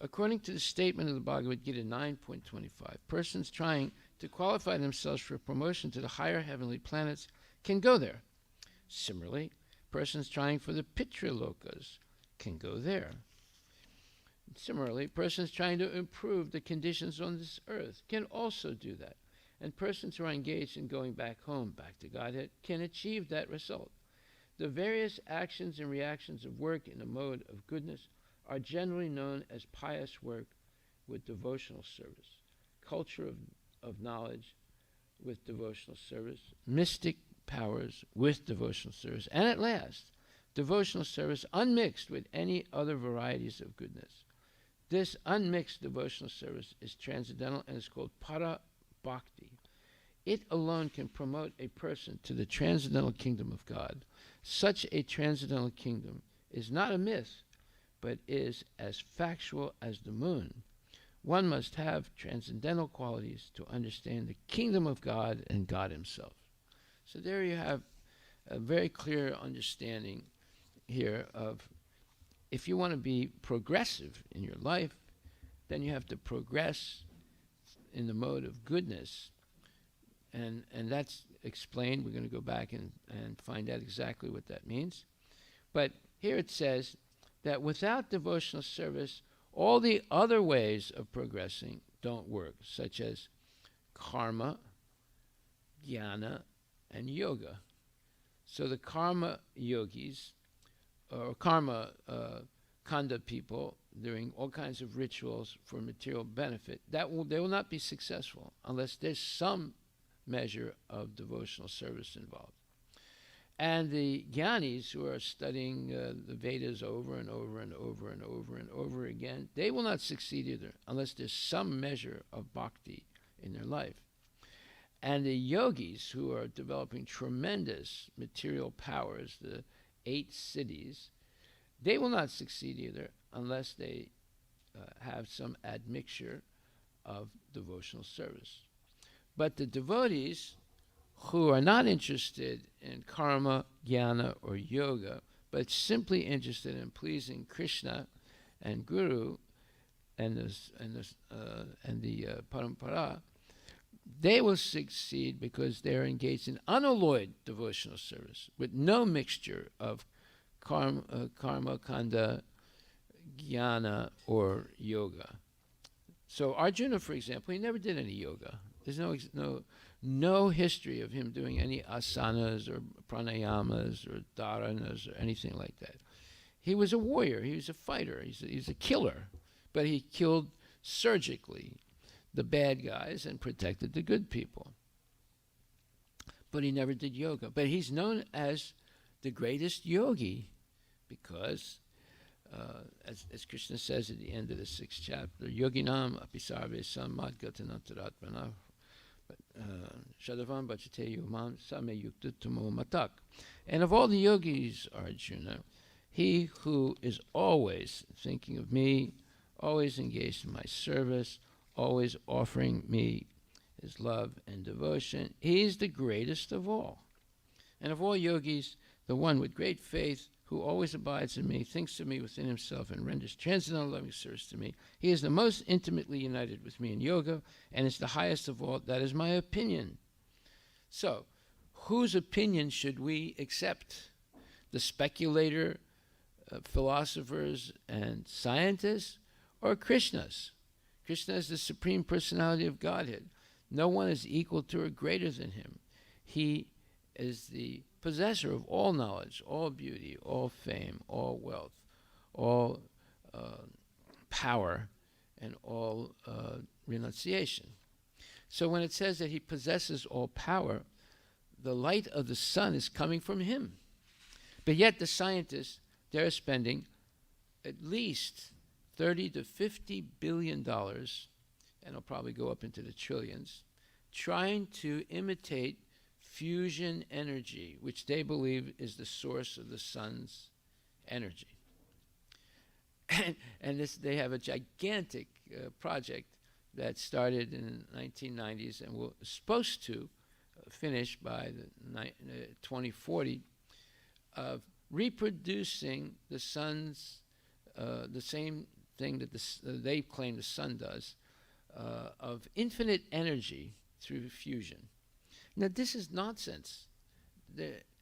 According to the statement of the Bhagavad Gita 9.25, persons trying to qualify themselves for promotion to the higher heavenly planets can go there. Similarly, persons trying for the Pitralokas can go there. Similarly, persons trying to improve the conditions on this earth can also do that. And persons who are engaged in going back home, back to Godhead, can achieve that result. The various actions and reactions of work in the mode of goodness are generally known as pious work with devotional service, culture of knowledge with devotional service, mystic powers with devotional service, and at last, devotional service unmixed with any other varieties of goodness. This unmixed devotional service is transcendental and is called para bhakti. It alone can promote a person to the transcendental kingdom of God. Such a transcendental kingdom is not a myth, but is as factual as the moon. One must have transcendental qualities to understand the kingdom of God and God himself. So there you have a very clear understanding here of, if you want to be progressive in your life, then you have to progress in the mode of goodness. And that's explained. We're going to go back and find out exactly what that means. But here it says that without devotional service, all the other ways of progressing don't work, such as karma, jnana, and yoga. So the karma yogis, or karma kanda people, doing all kinds of rituals for material benefit, they will not be successful unless there's some measure of devotional service involved. And the jnanis, who are studying the Vedas over and over and over and over and over again, they will not succeed either unless there's some measure of bhakti in their life. And the yogis, who are developing tremendous material powers, the 8 siddhis, they will not succeed either unless they have some admixture of devotional service. But the devotees who are not interested in karma, jnana, or yoga, but simply interested in pleasing Krishna and Guru and the parampara, they will succeed because they're engaged in unalloyed devotional service with no mixture of karma, kanda, jnana, or yoga. So Arjuna, for example, he never did any yoga. There's no history of him doing any asanas or pranayamas or dharanas or anything like that. He was a warrior. He was a fighter. He's a killer. But he killed surgically the bad guys and protected the good people. But he never did yoga. But he's known as the greatest yogi because, as Krishna says at the end of the 6th chapter, yoginam apisarve sammadgatanantaratmana shadavam bhajate yumam same yuktutamo matak. And of all the yogis, Arjuna, he who is always thinking of me, always engaged in my service, always offering me his love and devotion, he is the greatest of all. And of all yogis, the one with great faith, who always abides in me, thinks of me within himself, and renders transcendental loving service to me. He is the most intimately united with me in yoga, and is the highest of all. That is my opinion. So, whose opinion should we accept? The speculator, philosophers, and scientists, or Krishna's? Krishna is the Supreme Personality of Godhead. No one is equal to or greater than him. He is the possessor of all knowledge, all beauty, all fame, all wealth, all power, and all renunciation. So when it says that he possesses all power, the light of the sun is coming from him. But yet the scientists, they're spending at least $30 to $50 billion, and it'll probably go up into the trillions, trying to imitate fusion energy, which they believe is the source of the sun's energy. And they have a gigantic project that started in the 1990s and was supposed to finish by the 2040 of reproducing the sun's, the same thing that they claim the sun does, of infinite energy through fusion. Now, this is nonsense.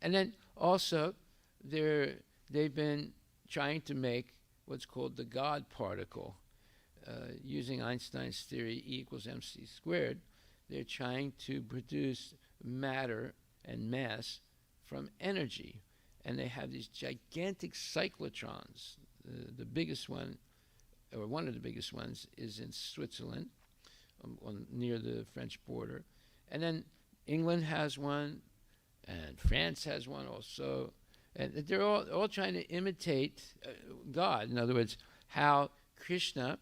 And then also, they've been trying to make what's called the God particle. Using Einstein's theory, E equals mc squared, they're trying to produce matter and mass from energy. And they have these gigantic cyclotrons. The biggest one, or one of the biggest ones, is in Switzerland, near the French border. And then England has one, and France has one also. And they're all trying to imitate God. In other words, how Krishna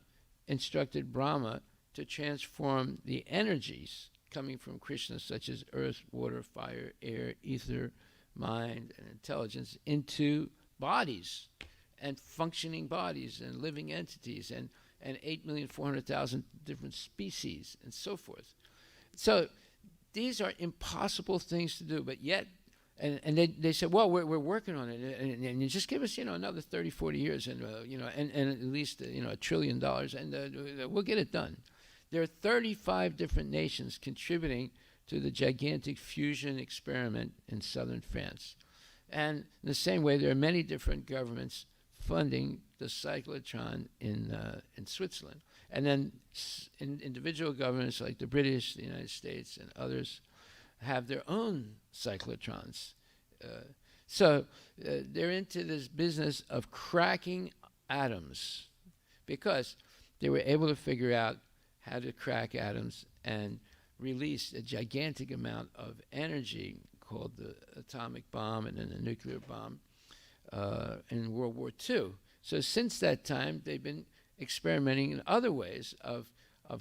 instructed Brahma to transform the energies coming from Krishna, such as earth, water, fire, air, ether, mind, and intelligence, into bodies, and functioning bodies, and living entities, and 8,400,000 different species, and so forth. So these are impossible things to do, but yet, and they said, well, we're working on it, and you just give us, another 30, 40 years, and at least, $1 trillion, and we'll get it done. There are 35 different nations contributing to the gigantic fusion experiment in southern France. And in the same way, there are many different governments funding the cyclotron in Switzerland. And then individual governments like the British, the United States, and others, have their own cyclotrons. So they're into this business of cracking atoms because they were able to figure out how to crack atoms and release a gigantic amount of energy called the atomic bomb and then the nuclear bomb in World War II. So since that time, they've been experimenting in other ways of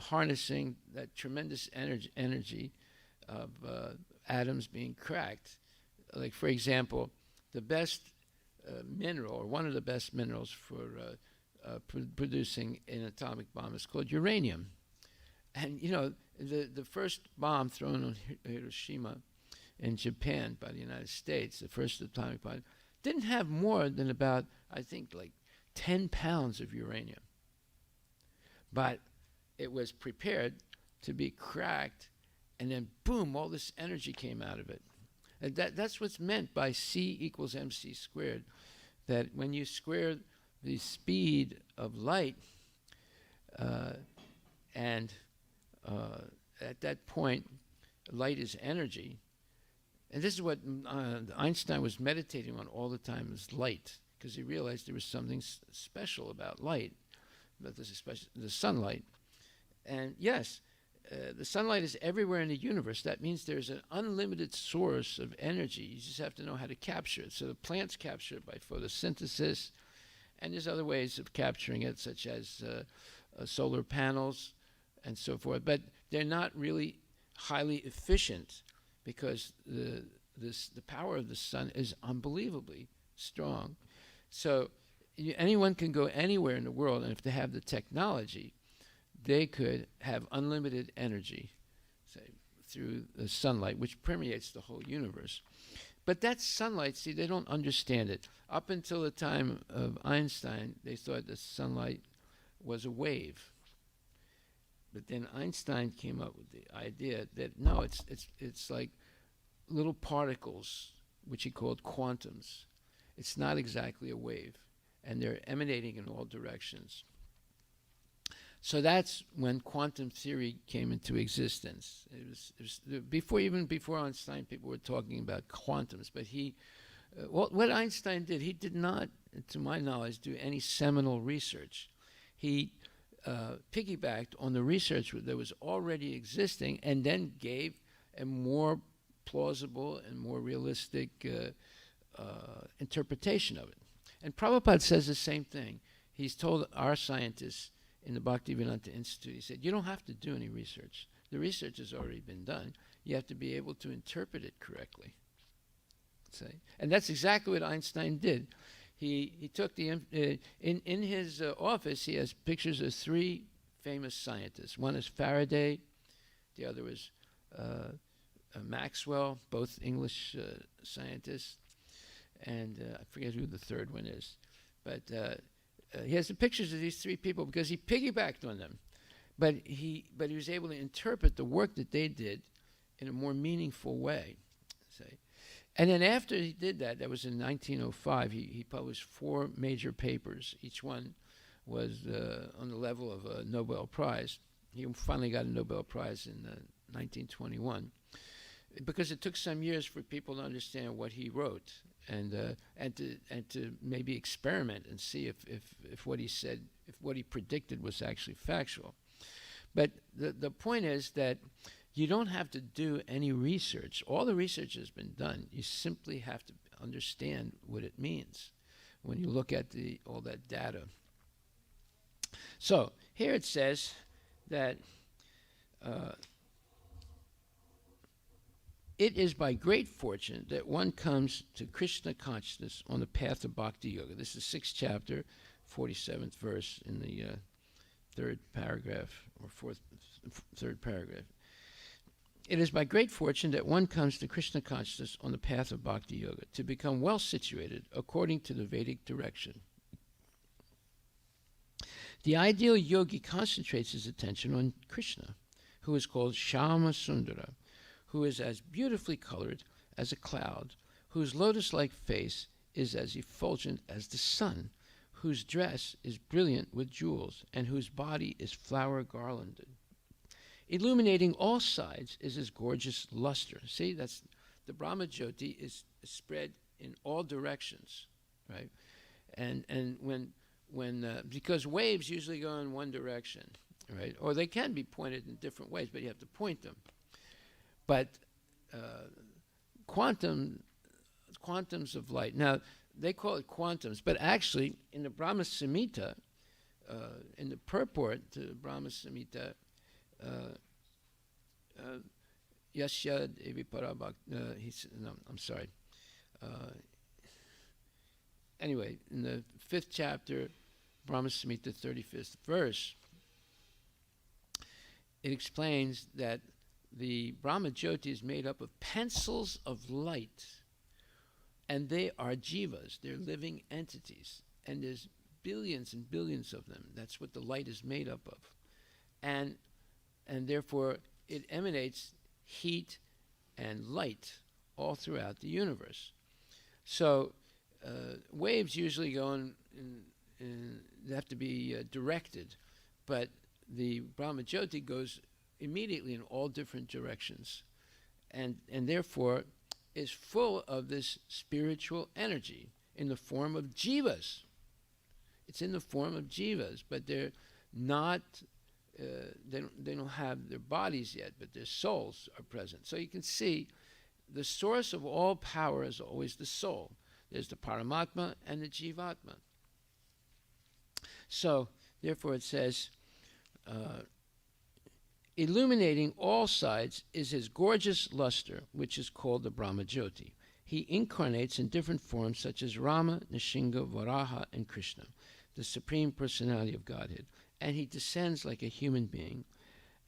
harnessing that tremendous energy of atoms being cracked. Like, for example, the best mineral, or one of the best minerals for producing an atomic bomb is called uranium. And, you know, the first bomb thrown on Hiroshima in Japan by the United States, the first atomic bomb, didn't have more than about, I think, like 10 pounds of uranium. But it was prepared to be cracked, and then boom, all this energy came out of it. And that's what's meant by C equals mc squared, that when you square the speed of light, and at that point, light is energy. And this is what Einstein was meditating on all the time, is light, because he realized there was something special about light, about the sunlight. And yes, the sunlight is everywhere in the universe. That means there's an unlimited source of energy. You just have to know how to capture it. So the plants capture it by photosynthesis, and there's other ways of capturing it, such as solar panels and so forth. But they're not really highly efficient because the power of the sun is unbelievably strong. So anyone can go anywhere in the world, and if they have the technology, they could have unlimited energy, say, through the sunlight, which permeates the whole universe. But that sunlight, see, they don't understand it. Up until the time of Einstein, they thought that sunlight was a wave. But then Einstein came up with the idea that no, it's like little particles, which he called quantums. It's not exactly a wave, and they're emanating in all directions. So that's when quantum theory came into existence. It was before Einstein, people were talking about quantums. But what Einstein did, he did not, to my knowledge, do any seminal research. He piggybacked on the research that was already existing, and then gave a more plausible and more realistic interpretation of it. And Prabhupada says the same thing. He's told our scientists in the Bhaktivedanta Institute, he said, you don't have to do any research. The research has already been done. You have to be able to interpret it correctly. See? And that's exactly what Einstein did. He took in his office, he has pictures of three famous scientists. One is Faraday, the other was Maxwell, both English scientists, and I forget who the third one is. But he has the pictures of these three people because he piggybacked on them. But he was able to interpret the work that they did in a more meaningful way. Say. And then after he did that, that was in 1905, he published 4 major papers. Each one was on the level of a Nobel Prize. He finally got a Nobel Prize in 1921 because it took some years for people to understand what he wrote and to maybe experiment and see if what he said, if what he predicted was actually factual. But the point is that you don't have to do any research. All the research has been done. You simply have to understand what it means when you look at all that data. So here it says that it is by great fortune that one comes to Krishna consciousness on the path of Bhakti Yoga. This is 6th chapter, 47th verse in the 3rd paragraph, or 3rd paragraph. It is by great fortune that one comes to Krishna consciousness on the path of Bhakti Yoga to become well situated according to the Vedic direction. The ideal yogi concentrates his attention on Krishna, who is called Shama Sundara, who is as beautifully colored as a cloud, whose lotus-like face is as effulgent as the sun, whose dress is brilliant with jewels, and whose body is flower garlanded. Illuminating all sides is his gorgeous luster. See, that's the Brahma Jyoti is spread in all directions, right? And when because waves usually go in one direction, right? Or they can be pointed in different ways, but you have to point them. But quantums of light. Now they call it quantums, but actually in the Brahma Samhita, in the purport to Brahma Samhita, Yasya Devi Parabhak. No, I'm sorry. Anyway, in the 5th chapter, Brahma Samhita, 35th verse, it explains that the Brahma Jyoti is made up of pencils of light, and they are jivas. They're living entities, and there's billions and billions of them. That's what the light is made up of, and therefore it emanates heat and light all throughout the universe. So waves usually go in they have to be directed, but the Brahma Jyoti goes immediately in all different directions, and therefore is full of this spiritual energy in the form of jivas. It's in the form of jivas, but they're not. They don't have their bodies yet, but their souls are present. So you can see the source of all power is always the soul. There's the Paramatma and the Jivatma. So, therefore it says, illuminating all sides is his gorgeous luster, which is called the Brahma Jyoti. He incarnates in different forms such as Rama, Nishinga, Varaha, and Krishna, the Supreme Personality of Godhead. And he descends like a human being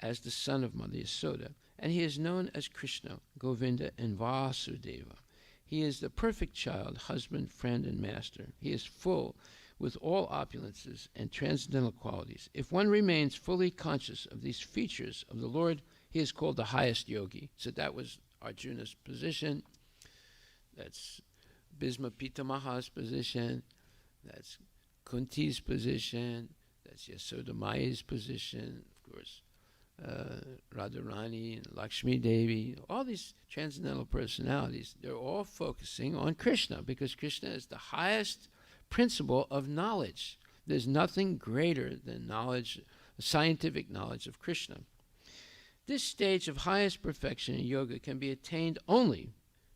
as the son of Mother Yasoda. And he is known as Krishna, Govinda, and Vasudeva. He is the perfect child, husband, friend, and master. He is full with all opulences and transcendental qualities. If one remains fully conscious of these features of the Lord, he is called the highest yogi. So that was Arjuna's position. That's Bhisma Pitamaha's position. That's Kunti's position. That's Yasoda Maya's position. Of course, Radharani and Lakshmi Devi, all these transcendental personalities, they're all focusing on Krishna because Krishna is the highest principle of knowledge. There's nothing greater than knowledge, scientific knowledge of Krishna. This stage of highest perfection in yoga can be attained only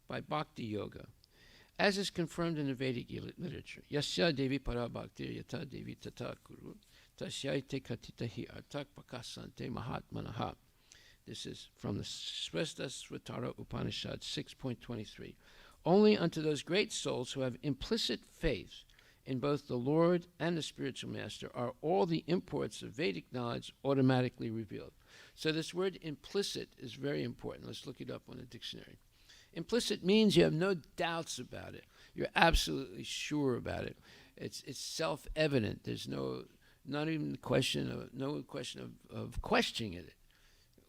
by bhakti yoga, as is confirmed in the Vedic literature. Yasya Devi Parabhaktir Yata Devi Tata Kuru Tasyaite Katita Hi Artak Pakasante Mahatmanaha. This is from the Svesta Svatara Upanishad 6.23. Only unto those great souls who have implicit faith in both the Lord and the spiritual master are all the imports of Vedic knowledge automatically revealed. So this word implicit is very important. Let's look it up on the dictionary. Implicit means you have no doubts about it. You're absolutely sure about it. It's self-evident. There's not even question of questioning it.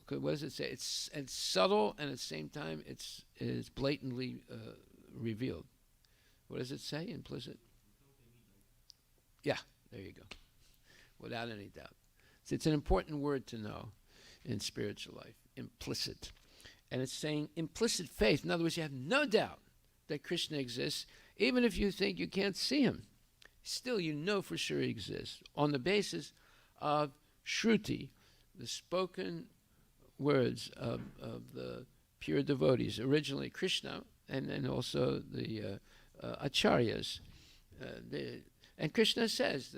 What does it say? It's subtle, and at the same time, it's blatantly revealed. What does it say? Implicit. Yeah, there you go. Without any doubt. So it's an important word to know in spiritual life. Implicit. And it's saying implicit faith. In other words, you have no doubt that Krishna exists, even if you think you can't see him. Still, you know for sure he exists on the basis of Shruti, the spoken words of the pure devotees. Originally Krishna, and then also the acharyas. And Krishna says,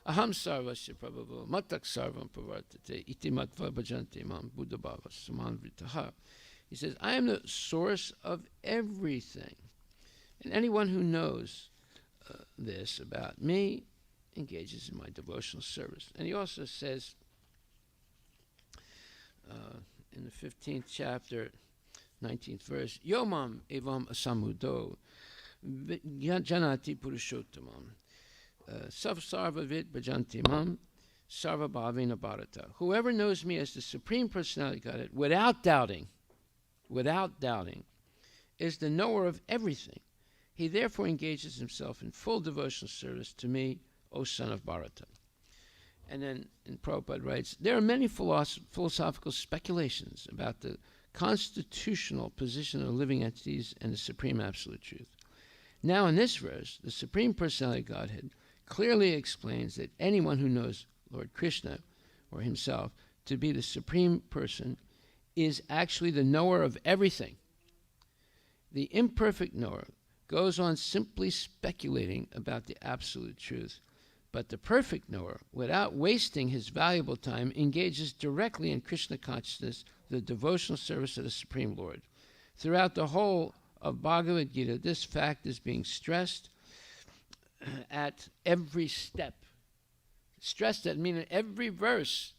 Aham sarvasya prabhavo matak sarvam pravartate iti matva bhajante mam buddhabhava samanvritaha. He says, I am the source of everything. And anyone who knows this about me engages in my devotional service. And he also says in the 15th chapter, 19th verse, Yomam evam asamudo janati purushottamam sarvavit bhajanti mam sarvabhavena bharata. Whoever knows me as the Supreme Personality of Godhead without doubting, is the knower of everything. He therefore engages himself in full devotional service to me, O son of Bharata. And then Prabhupada writes, there are many philosophical speculations about the constitutional position of living entities and the supreme absolute truth. Now in this verse, the Supreme Personality of Godhead clearly explains that anyone who knows Lord Krishna or himself to be the Supreme Person is actually the knower of everything. The imperfect knower goes on simply speculating about the absolute truth, but the perfect knower, without wasting his valuable time, engages directly in Krishna consciousness, the devotional service of the Supreme Lord. Throughout the whole of Bhagavad Gita, this fact is being stressed at every step. Stressed at, meaning every verse,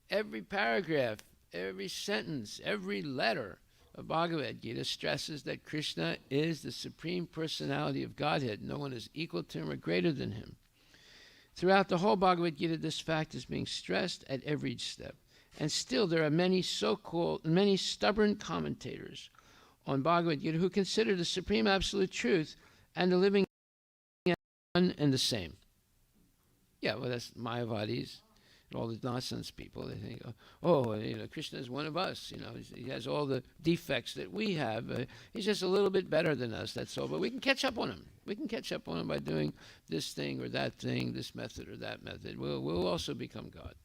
every paragraph, every sentence, every letter of Bhagavad Gita stresses that Krishna is the Supreme Personality of Godhead. No one is equal to him or greater than him. Throughout the whole Bhagavad Gita, this fact is being stressed at every step. And still there are many stubborn commentators on Bhagavad Gita who consider the supreme absolute truth and the living one and the same. Yeah, well, that's Mayavadis and all the nonsense people. They think, Krishna is one of us. He has all the defects that we have. He's just a little bit better than us, that's all. But we can catch up on him. We can catch up on him by doing this thing or that thing, this method or that method. We'll also become God.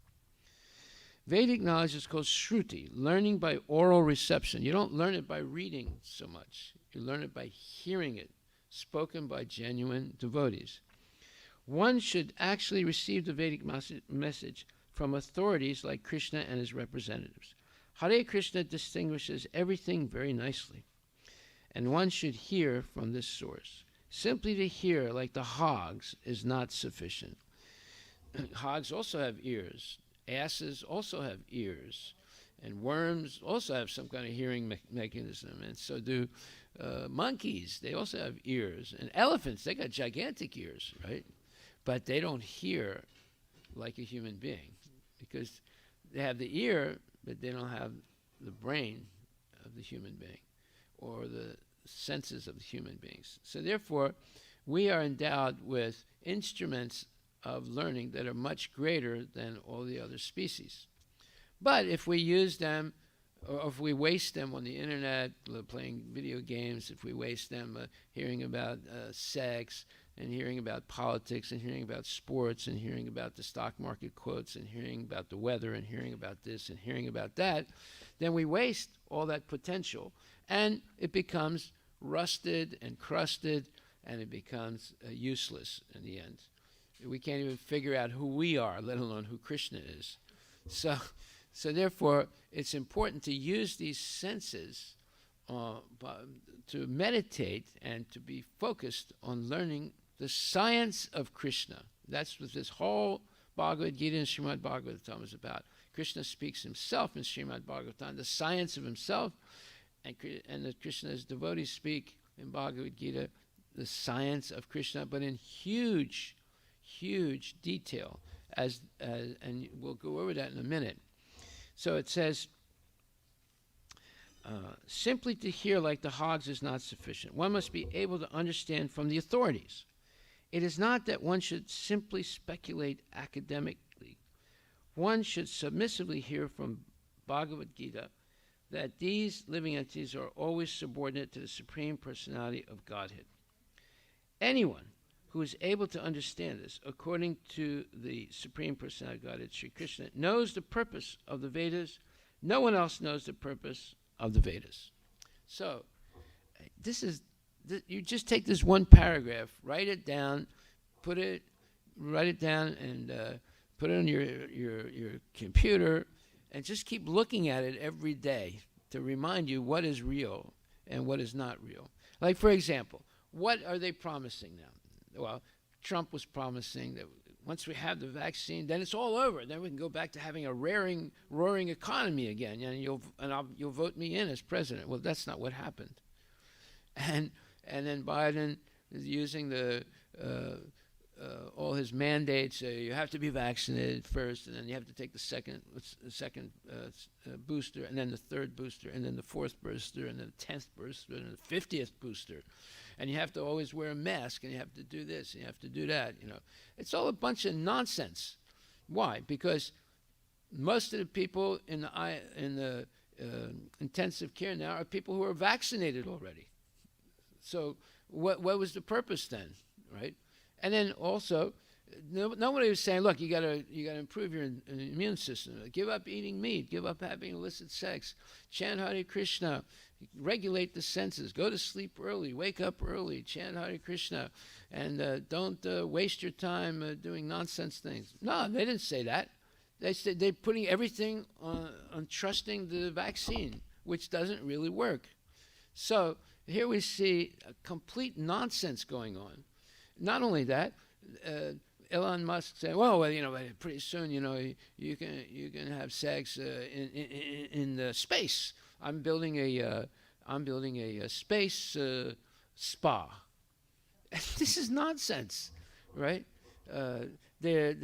Vedic knowledge is called Shruti, learning by oral reception. You don't learn it by reading so much. You learn it by hearing it, spoken by genuine devotees. One should actually receive the Vedic message from authorities like Krishna and his representatives. Hare Krishna distinguishes everything very nicely, and one should hear from this source. Simply to hear like the hogs is not sufficient. Hogs also have ears. Asses also have ears, and worms also have some kind of hearing mechanism, and so do monkeys. They also have ears, and elephants, they got gigantic ears, right? But they don't hear like a human being because they have the ear, but they don't have the brain of the human being or the senses of the human beings. So therefore, we are endowed with instruments of learning that are much greater than all the other species. But if we use them, or if we waste them on the internet, playing video games, if we waste them hearing about sex, and hearing about politics, and hearing about sports, and hearing about the stock market quotes, and hearing about the weather, and hearing about this, and hearing about that, then we waste all that potential, and it becomes rusted and crusted, and it becomes useless in the end. We can't even figure out who we are, let alone who Krishna is. So therefore, it's important to use these senses to meditate and to be focused on learning the science of Krishna. That's what this whole Bhagavad Gita and Srimad Bhagavatam is about. Krishna speaks himself in Srimad Bhagavatam, the science of himself, and the Krishna's devotees speak in Bhagavad Gita, the science of Krishna, but in huge detail, and we'll go over that in a minute. So it says, simply to hear like the hogs is not sufficient. One must be able to understand from the authorities. It is not that one should simply speculate academically. One should submissively hear from Bhagavad Gita that these living entities are always subordinate to the Supreme Personality of Godhead. Anyone who is able to understand this, according to the Supreme Personality of Godhead, Sri Krishna, knows the purpose of the Vedas. No one else knows the purpose of the Vedas. So, you just take this one paragraph, write it down, write it down, and put it on your computer, and just keep looking at it every day to remind you what is real and what is not real. Like, for example, what are they promising now? Well, Trump was promising that once we have the vaccine, then it's all over. Then we can go back to having a roaring economy again, and you'll vote me in as president. Well, that's not what happened. And then Biden is using all his mandates. You have to be vaccinated first, and then you have to take the second booster, and then the third booster, and then the fourth booster, and then the 10th booster, and the 50th booster. And you have to always wear a mask, and you have to do this, and you have to do that. It's all a bunch of nonsense Why? Because most of the people in the intensive care now are people who are vaccinated already. So what was the purpose then, right? And then also, nobody was saying, look, you gotta improve your immune system. Give up eating meat. Give up having illicit sex. Chant Hare Krishna. Regulate the senses. Go to sleep early. Wake up early. Chant Hare Krishna. And don't waste your time doing nonsense things. No, they didn't say that. They said they're putting everything on trusting the vaccine, which doesn't really work. So here we see a complete nonsense going on. Not only that, Elon Musk saying, "Well, pretty soon, you can have sex in space. I'm building a space spa." This is nonsense, right? They're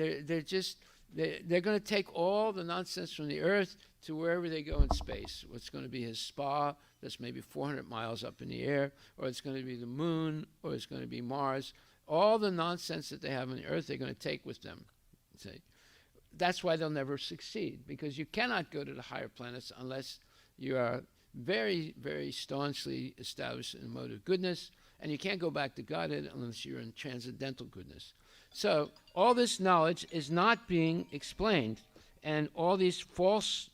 going to take all the nonsense from the Earth to wherever they go in space. What's going to be his spa that's maybe 400 miles up in the air, or it's going to be the moon, or it's going to be Mars. All the nonsense that they have on the Earth, they're going to take with them. See? That's why they'll never succeed, because you cannot go to the higher planets unless you are very, very staunchly established in the mode of goodness, and you can't go back to Godhead unless you're in transcendental goodness. So all this knowledge is not being explained, and all these false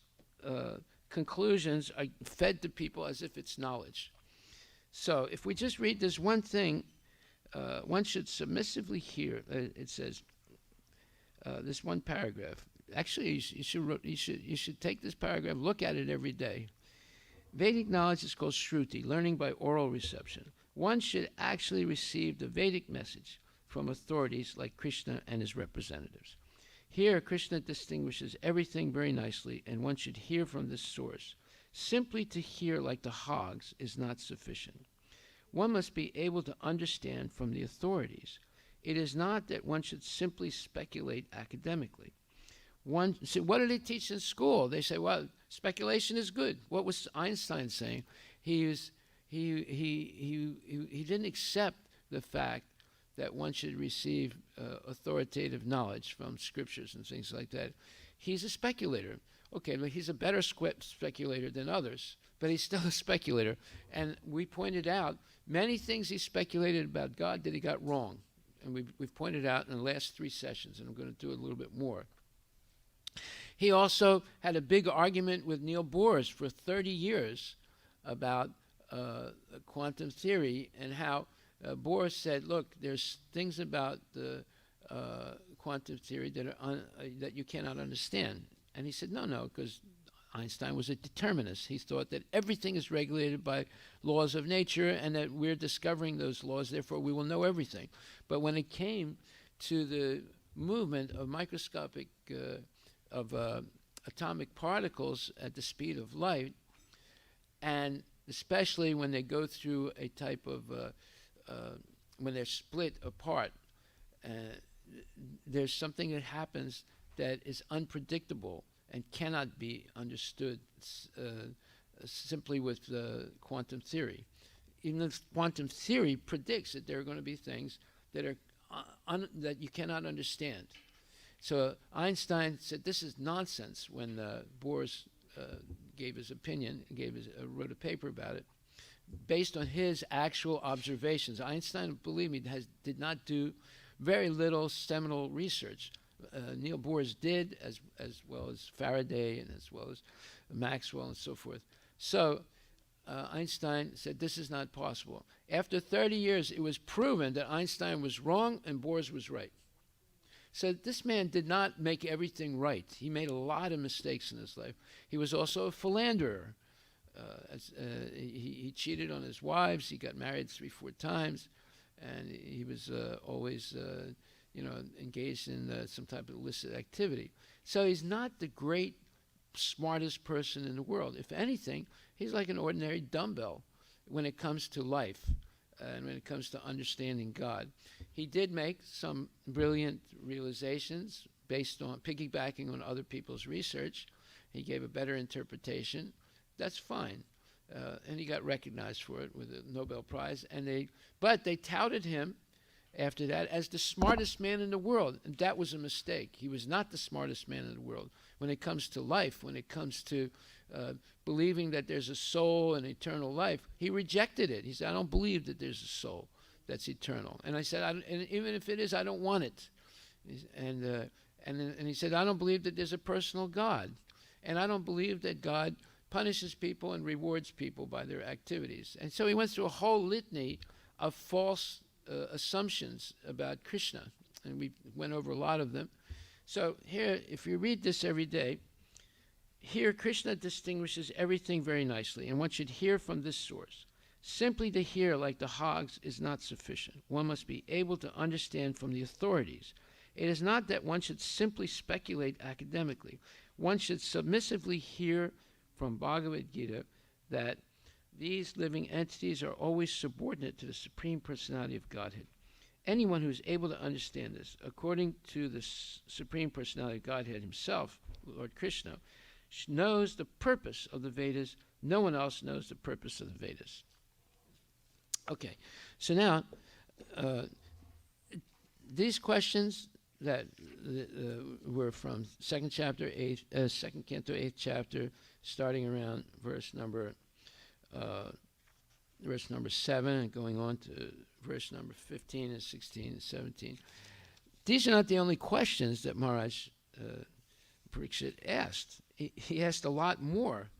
conclusions are fed to people as if it's knowledge. So if we just read this one thing, one should submissively hear. It says this one paragraph. Actually, you should take this paragraph, look at it every day. Vedic knowledge is called Shruti, learning by oral reception. One should actually receive the Vedic message from authorities like Krishna and his representatives. Here, Krishna distinguishes everything very nicely, and one should hear from this source. Simply to hear like the hogs is not sufficient. One must be able to understand from the authorities. It is not that one should simply speculate academically. So what do they teach in school? They say, well, speculation is good. What was Einstein saying? He didn't accept the fact that one should receive authoritative knowledge from scriptures and things like that. He's a speculator. Okay, but he's a better speculator than others, but he's still a speculator. And we pointed out many things he speculated about God that he got wrong. And we've pointed out in the last 3 sessions, and I'm going to do a little bit more. He also had a big argument with Niels Bohr for 30 years about quantum theory, and how Bohr said, look, there's things about the quantum theory that you cannot understand. And he said, no, because Einstein was a determinist. He thought that everything is regulated by laws of nature, and that we're discovering those laws, therefore we will know everything. But when it came to the movement of microscopic atomic particles at the speed of light, and especially when they go through a type of when they're split apart, there's something that happens that is unpredictable and cannot be understood simply with quantum theory. Even if quantum theory predicts that there are going to be things that are that you cannot understand. So Einstein said this is nonsense when Bohr gave his opinion, wrote a paper about it, based on his actual observations. Einstein, believe me, did not do very little seminal research. Niels Bohr did, as well as Faraday and as well as Maxwell and so forth. So Einstein said this is not possible. After 30 years, it was proven that Einstein was wrong and Bohr was right. So this man did not make everything right. He made a lot of mistakes in his life. He was also a philanderer. He cheated on his wives. He got married 3-4 times, and he was always, engaged in some type of illicit activity. So he's not the great, smartest person in the world. If anything, he's like an ordinary dumbbell when it comes to life and when it comes to understanding God. He did make some brilliant realizations based on piggybacking on other people's research. He gave a better interpretation. That's fine. And he got recognized for it with a Nobel Prize. But they touted him after that as the smartest man in the world. And that was a mistake. He was not the smartest man in the world. When it comes to life, when it comes to believing that there's a soul and eternal life, he rejected it. He said, I don't believe that there's a soul that's eternal. And I said, and even if it is, I don't want it. And he said, I don't believe that there's a personal God. And I don't believe that God punishes people and rewards people by their activities. And so he went through a whole litany of false assumptions about Krishna. And we went over a lot of them. So here, if you read this every day, here Krishna distinguishes everything very nicely. And one should hear from this source. Simply to hear like the hogs is not sufficient. One must be able to understand from the authorities. It is not that one should simply speculate academically. One should submissively hear from Bhagavad Gita that these living entities are always subordinate to the Supreme Personality of Godhead. Anyone who is able to understand this, according to the Supreme Personality of Godhead himself, Lord Krishna, knows the purpose of the Vedas. No one else knows the purpose of the Vedas. Okay, so now these questions that were from second canto, 8th chapter, starting around verse number 7 and going on to verse number 15 and 16 and 17. These are not the only questions that Maharaj Pariksit asked. He asked a lot more.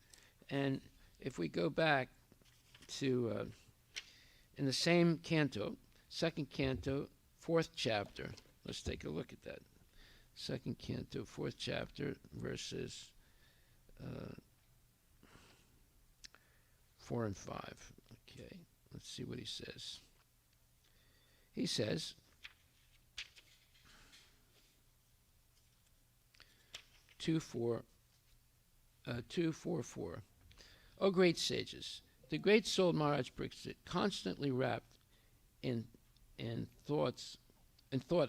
And if we go back to, in the same canto, second canto, 4th chapter, let's take a look at that. Second canto, 4th chapter, verses 4 and 5. Okay, let's see what he says. He says, 2:4. O great sages, the great soul Maharaj Pariksit, constantly wrapped in thought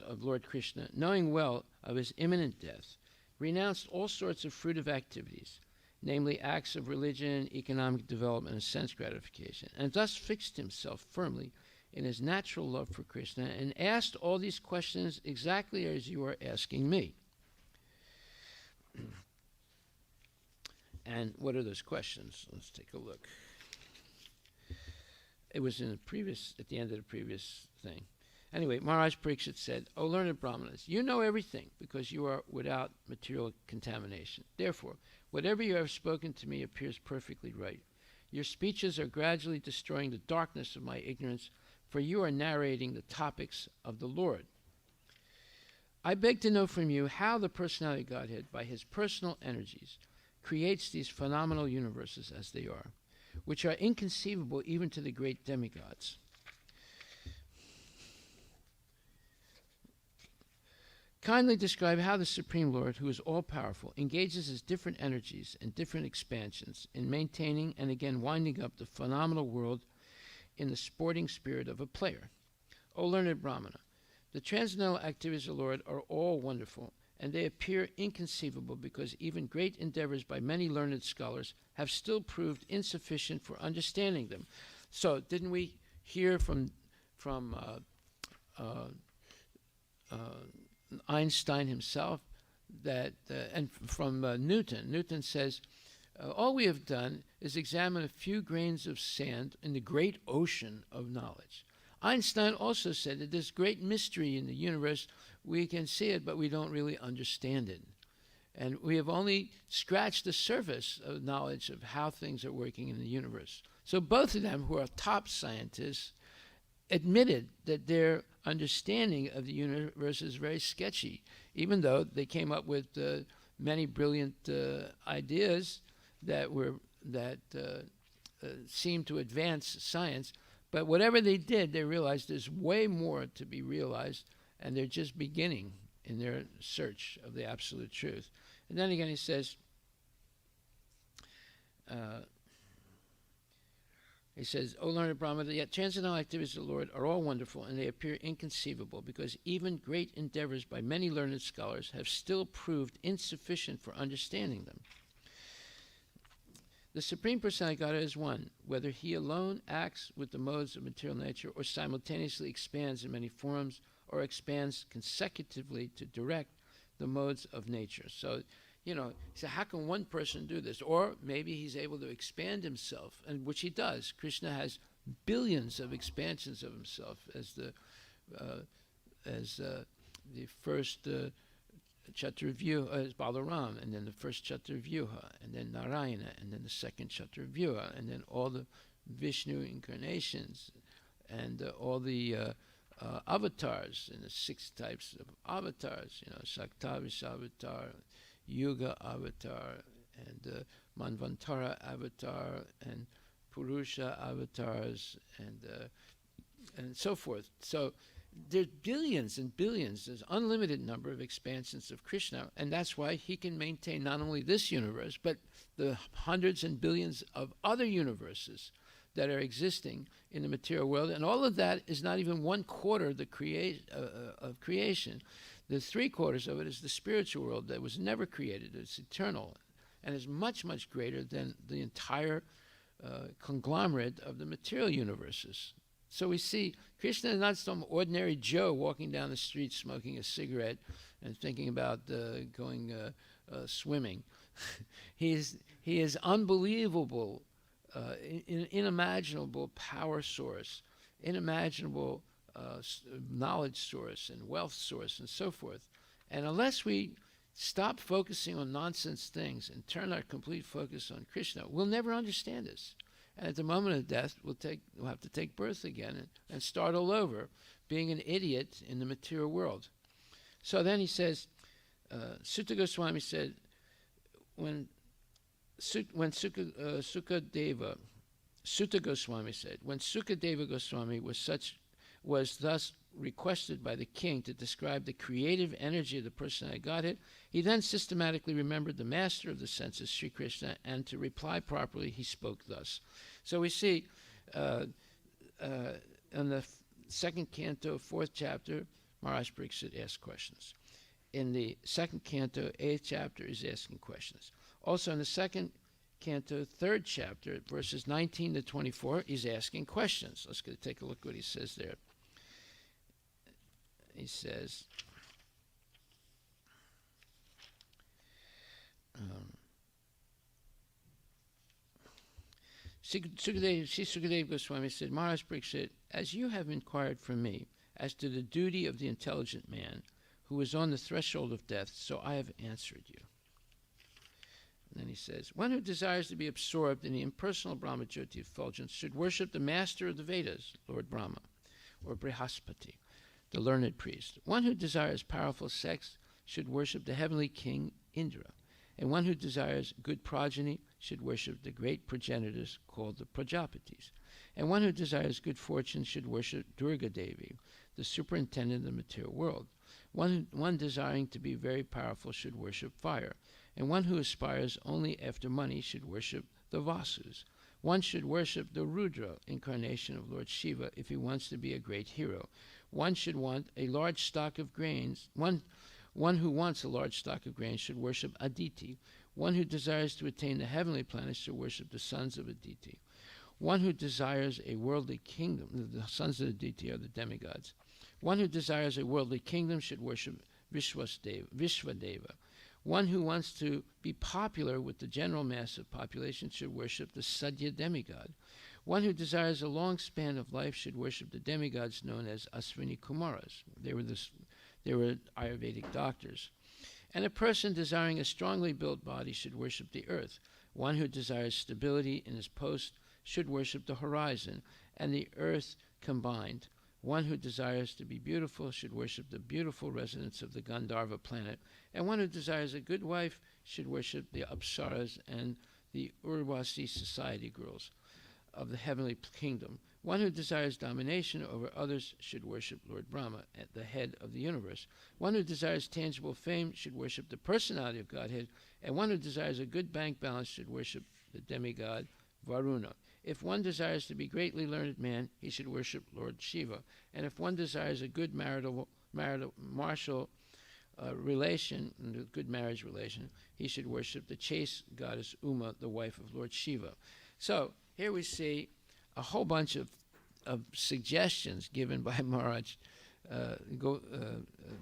of Lord Krishna, knowing well of his imminent death, renounced all sorts of fruitive activities, namely acts of religion, economic development, and sense gratification, and thus fixed himself firmly in his natural love for Krishna and asked all these questions exactly as you are asking me. And what are those questions? Let's take a look. It was at the end of the previous thing. Anyway, Maharaj Pariksit said, O learned Brahmanas, you know everything because you are without material contamination. Therefore, whatever you have spoken to me appears perfectly right. Your speeches are gradually destroying the darkness of my ignorance, for you are narrating the topics of the Lord. I beg to know from you how the personality of Godhead, by his personal energies, creates these phenomenal universes as they are, which are inconceivable even to the great demigods. Kindly describe how the Supreme Lord, who is all-powerful, engages his different energies and different expansions in maintaining and again winding up the phenomenal world in the sporting spirit of a player. O learned Brahmana, the transcendental activities of the Lord are all wonderful, and they appear inconceivable because even great endeavors by many learned scholars have still proved insufficient for understanding them. So, didn't we hear from Einstein himself that, and from Newton? Newton says, all we have done is examine a few grains of sand in the great ocean of knowledge. Einstein also said that this great mystery in the universe, we can see it, but we don't really understand it. And we have only scratched the surface of knowledge of how things are working in the universe. So both of them, who are top scientists, admitted that their understanding of the universe is very sketchy, even though they came up with many brilliant ideas that seemed to advance science. But whatever they did, they realized there's way more to be realized, and they're just beginning in their search of the absolute truth. And then again he says, O learned Brahmana, yet transcendental activities of the Lord are all wonderful, and they appear inconceivable, because even great endeavors by many learned scholars have still proved insufficient for understanding them. The Supreme Personality of Godhead is one, whether he alone acts with the modes of material nature or simultaneously expands in many forms or expands consecutively to direct the modes of nature. So, so how can one person do this? Or maybe he's able to expand himself, and which he does. Krishna has billions of expansions of himself as the first Chaturvyuha is Balaram, and then the first Chaturvyuha, and then Narayana, and then the second Chaturvyuha, and then all the Vishnu incarnations, and all the avatars, and the 6 types of avatars, Saktavish avatar, Yuga avatar, and Manvantara avatar, and Purusha avatars, and so forth. So there's billions and billions, there's unlimited number of expansions of Krishna, and that's why he can maintain not only this universe, but the hundreds and billions of other universes that are existing in the material world, and all of that is not even 1/4 of creation. The 3/4 of it is the spiritual world that was never created. It's eternal, and is much, much greater than the entire conglomerate of the material universes. So we see Krishna is not some ordinary Joe walking down the street smoking a cigarette and thinking about going swimming. He is unbelievable, inimaginable power source, inimaginable knowledge source and wealth source and so forth. And unless we stop focusing on nonsense things and turn our complete focus on Krishna, we'll never understand this. And at the moment of death, we'll have to take birth again and start all over, being an idiot in the material world. So then he says, Sutta Goswami said, when Sukadeva Goswami said, when Sukadeva Goswami was thus requested by the king to describe the creative energy of the personality of Godhead, he then systematically remembered the master of the senses, Sri Krishna, and to reply properly, he spoke thus. So we see in the 2nd canto, 4th chapter, Maharaj Pariksit asks questions. In the 2nd canto, 8th chapter, is asking questions. Also in the 2nd canto, 3rd chapter, verses 19 to 24, he's asking questions. Let's go take a look what he says there. He says, Sukadeva Goswami said, Maharaj Pariksit, as you have inquired from me as to the duty of the intelligent man who is on the threshold of death, so I have answered you. And then he says, one who desires to be absorbed in the impersonal Brahmajyoti effulgence should worship the master of the Vedas, Lord Brahma, or Brihaspati, the learned priest. One who desires powerful sex should worship the heavenly king Indra. And one who desires good progeny should worship the great progenitors called the Prajapatis. And one who desires good fortune should worship Durga Devi, the superintendent of the material world. One desiring to be very powerful should worship fire. And one who aspires only after money should worship the Vasus. One should worship the Rudra, incarnation of Lord Shiva, if he wants to be a great hero. One should want a large stock of grains. One who wants a large stock of grains should worship Aditi. One who desires to attain the heavenly planets should worship the sons of Aditi. One who desires a worldly kingdom, the sons of Aditi are the demigods. One who desires a worldly kingdom should worship Vishvadeva. One who wants to be popular with the general mass of population should worship the Sadhya demigod. One who desires a long span of life should worship the demigods known as Aswini Kumaras. They were Ayurvedic doctors. And a person desiring a strongly built body should worship the earth. One who desires stability in his post should worship the horizon and the earth combined. One who desires to be beautiful should worship the beautiful residents of the Gandharva planet. And one who desires a good wife should worship the Apsaras and the Urvasi society girls of the heavenly kingdom. One who desires domination over others should worship Lord Brahma, at the head of the universe. One who desires tangible fame should worship the personality of Godhead, and one who desires a good bank balance should worship the demigod Varuna. If one desires to be a greatly learned man, he should worship Lord Shiva. And if one desires a good martial relation, a good marriage relation, he should worship the chaste goddess Uma, the wife of Lord Shiva. So here we see a whole bunch of suggestions given by Maharaj,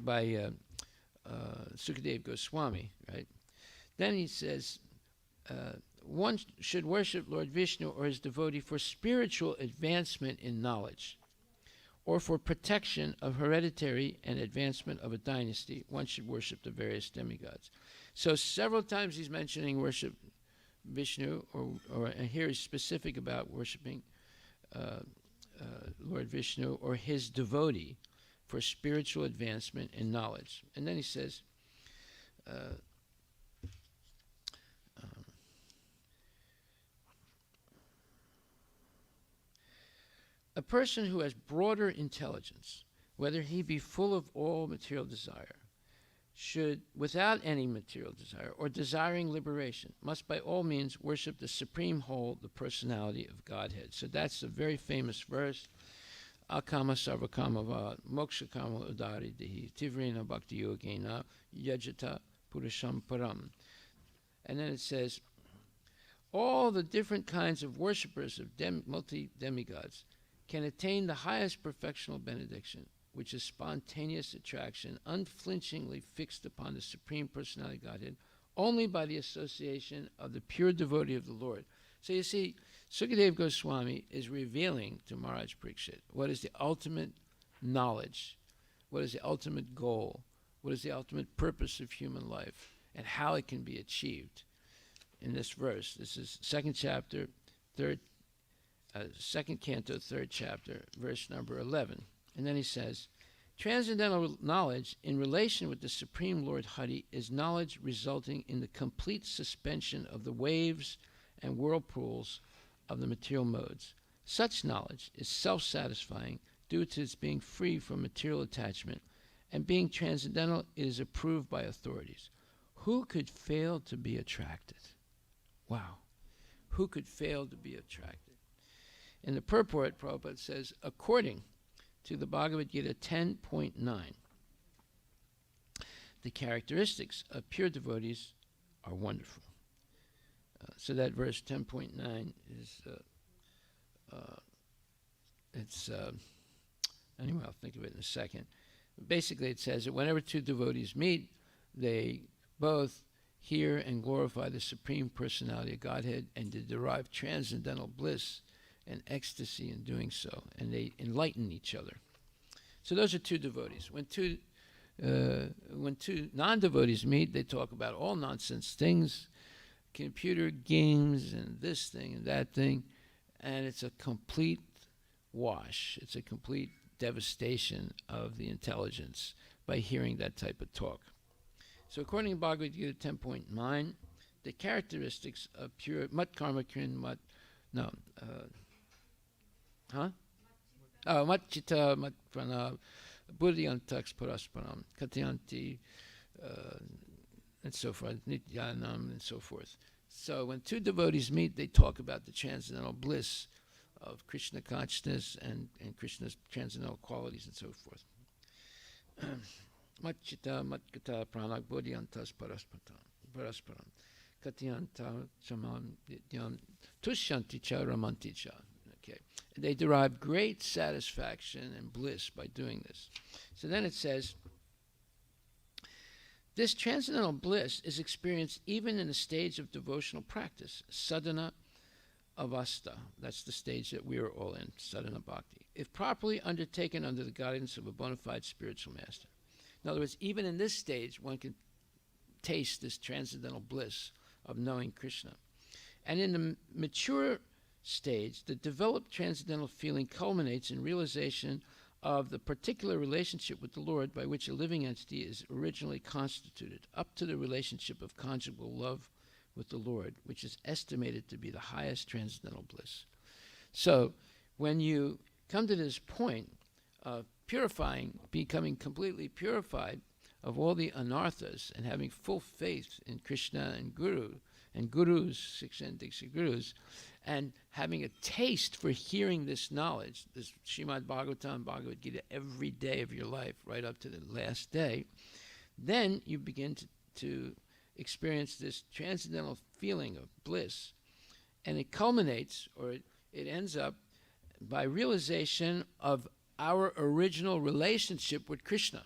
by Sukadev Goswami, right? Then he says, one should worship Lord Vishnu or his devotee for spiritual advancement in knowledge, or for protection of hereditary and advancement of a dynasty. One should worship the various demigods. So several times he's mentioning worship Vishnu, and here he's specific about worshiping Lord Vishnu or his devotee for spiritual advancement in knowledge. And then he says, a person who has broader intelligence, whether he be full of all material desire, should, without any material desire or desiring liberation, must by all means worship the supreme whole, the personality of Godhead. So that's a very famous verse. Akama sarvakama va moksha kama udari dehi tivrena bhakti yogena yajata purusham param. And then it says, all the different kinds of worshippers of multi-demigods can attain the highest perfectional benediction, which is spontaneous attraction, unflinchingly fixed upon the Supreme Personality of Godhead, only by the association of the pure devotee of the Lord. So you see, Sukadev Goswami is revealing to Maharaj Parikshit what is the ultimate knowledge, what is the ultimate goal, what is the ultimate purpose of human life, and how it can be achieved in this verse. This is second chapter, second canto, third chapter, verse number 11. And then he says, transcendental knowledge in relation with the Supreme Lord Hari is knowledge resulting in the complete suspension of the waves and whirlpools of the material modes. Such knowledge is self-satisfying due to its being free from material attachment, and being transcendental, it is approved by authorities. Who could fail to be attracted? Wow. Who could fail to be attracted? In the purport, Prabhupada says, according to the Bhagavad Gita 10.9, the characteristics of pure devotees are wonderful. So that verse 10.9 is, anyway, I'll think of it in a second. Basically, it says that whenever two devotees meet, they both hear and glorify the Supreme Personality of Godhead, and they derive transcendental bliss and ecstasy in doing so, and they enlighten each other. So those are two devotees. When two non-devotees meet, they talk about all nonsense things, computer games and this thing and that thing, and it's a complete wash. It's a complete devastation of the intelligence by hearing that type of talk. So according to Bhagavad Gita 10.9, the characteristics of pure mat karma krin mat mat chitta mat prana buddhyantax parasparam katyanti and so forth, nityanam and so forth. So when two devotees meet, they talk about the transcendental bliss of Krishna consciousness and Krishna's transcendental qualities and so forth. Mat chitta mat kata pranak buddhyantas parasparam katyanta samam nityam tushyanti cha ramanti cha. Okay. They derive great satisfaction and bliss by doing this. So then it says, this transcendental bliss is experienced even in the stage of devotional practice, sadhana avasta. That's the stage that we are all in, sadhana bhakti, if properly undertaken under the guidance of a bona fide spiritual master. In other words, even in this stage, one can taste this transcendental bliss of knowing Krishna. And in the mature stage, the developed transcendental feeling culminates in realization of the particular relationship with the Lord by which a living entity is originally constituted, up to the relationship of conjugal love with the Lord, which is estimated to be the highest transcendental bliss. So when you come to this point of purifying, becoming completely purified of all the anarthas and having full faith in Krishna and Guru, and Gurus, Siksha and Diksha Gurus, and having a taste for hearing this knowledge, this Srimad Bhagavatam, Bhagavad Gita, every day of your life, right up to the last day, then you begin to experience this transcendental feeling of bliss, and it culminates, or it ends up, by realization of our original relationship with Krishna.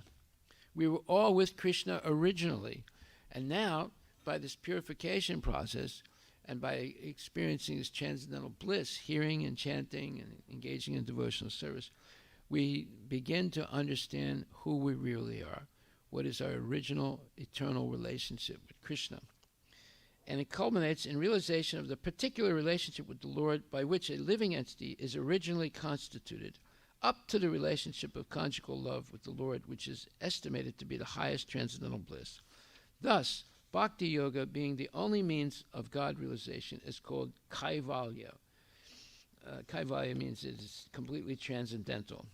We were all with Krishna originally, and now, by this purification process, and by experiencing this transcendental bliss, hearing and chanting and engaging in devotional service, we begin to understand who we really are, what is our original eternal relationship with Krishna. And it culminates in realization of the particular relationship with the Lord by which a living entity is originally constituted, up to the relationship of conjugal love with the Lord, which is estimated to be the highest transcendental bliss. Thus, Bhakti Yoga, being the only means of God realization, is called Kaivalya. Kaivalya means it is completely transcendental.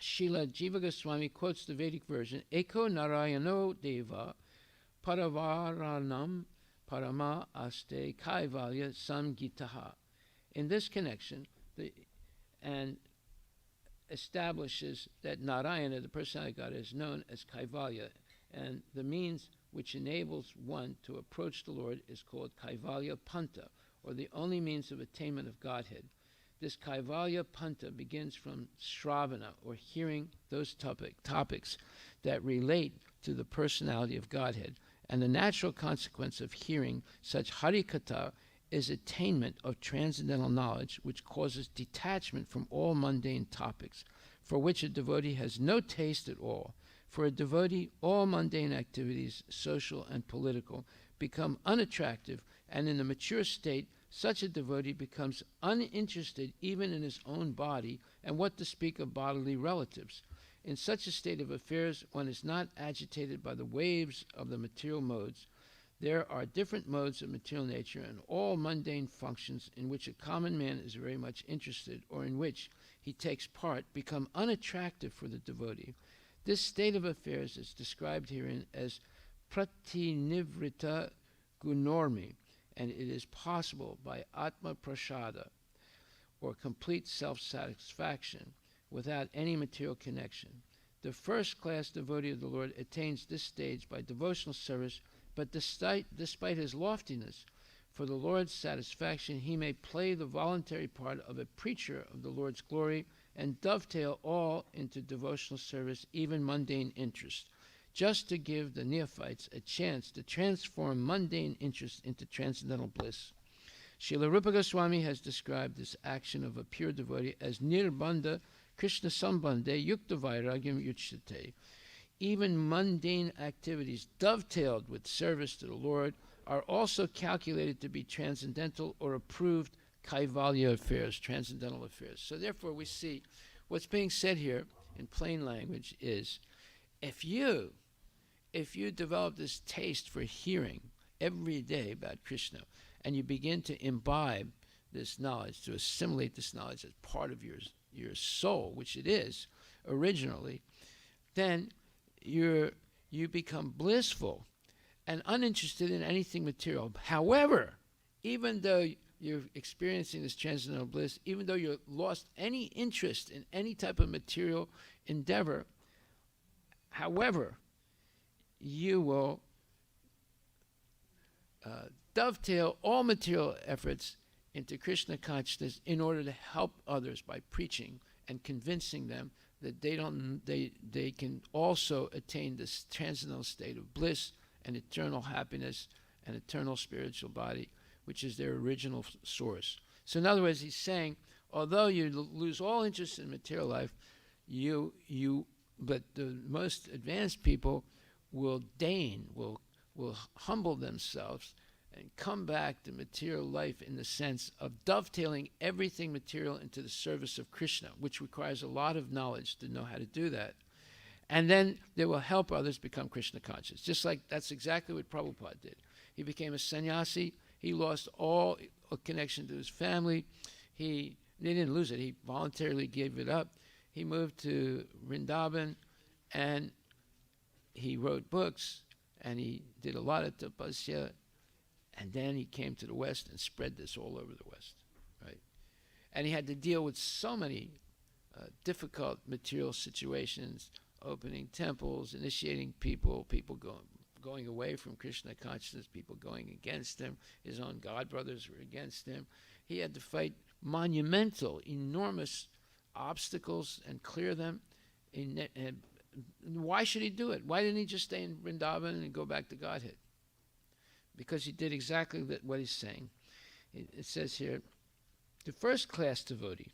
Srila Jiva Goswami quotes the Vedic version, Eko Narayano Deva Paravaranam Parama Aste Kaivalya Samgitaha. In this connection, and establishes that Narayana, the personality of God, is known as Kaivalya, and the means which enables one to approach the Lord is called Kaivalya Panta, or the only means of attainment of Godhead. This Kaivalya Panta begins from Shravana, or hearing those topics that relate to the personality of Godhead, and the natural consequence of hearing such Harikatha is attainment of transcendental knowledge, which causes detachment from all mundane topics, for which a devotee has no taste at all. For a devotee, all mundane activities, social and political, become unattractive, and in the mature state, such a devotee becomes uninterested even in his own body, and what to speak of bodily relatives. In such a state of affairs, one is not agitated by the waves of the material modes. There are different modes of material nature, and all mundane functions in which a common man is very much interested, or in which he takes part, become unattractive for the devotee. This state of affairs is described herein as pratinivrita gunormi, and it is possible by atma prasada, or complete self-satisfaction, without any material connection. The first-class devotee of the Lord attains this stage by devotional service, but despite his loftiness, for the Lord's satisfaction, he may play the voluntary part of a preacher of the Lord's glory and dovetail all into devotional service, even mundane interest, just to give the neophytes a chance to transform mundane interest into transcendental bliss. Srila Rupa Goswami has described this action of a pure devotee as nirbandha Krishna sambandhe yukta vairagyam yuchyate. Even mundane activities dovetailed with service to the Lord are also calculated to be transcendental or approved kaivalya affairs, transcendental affairs. So therefore we see what's being said here in plain language is, if you develop this taste for hearing every day about Krishna, and you begin to imbibe this knowledge, to assimilate this knowledge as part of your soul, which it is originally, then you become blissful and uninterested in anything material. However, even though you're experiencing this transcendental bliss, even though you've lost any interest in any type of material endeavor, however, you will dovetail all material efforts into Krishna consciousness in order to help others by preaching and convincing them that they can also attain this transcendental state of bliss and eternal happiness and eternal spiritual body, which is their original source. So in other words, he's saying, although you lose all interest in material life, but the most advanced people will humble themselves and come back to material life in the sense of dovetailing everything material into the service of Krishna, which requires a lot of knowledge to know how to do that. And then they will help others become Krishna conscious. Just like that's exactly what Prabhupada did. He became a sannyasi. He lost all connection to his family. He didn't lose it. He voluntarily gave it up. He moved to Vrindavan, and he wrote books, and he did a lot of tapasya, and then he came to the West and spread this all over the West, right? And he had to deal with so many difficult material situations, opening temples, initiating people going away from Krishna consciousness, people going against him. His own god brothers were against him. He had to fight monumental, enormous obstacles and clear them. And why should he do it? Why didn't he just stay in Vrindavan and go back to Godhead? Because he did exactly what he's saying. It says here, the first class devotee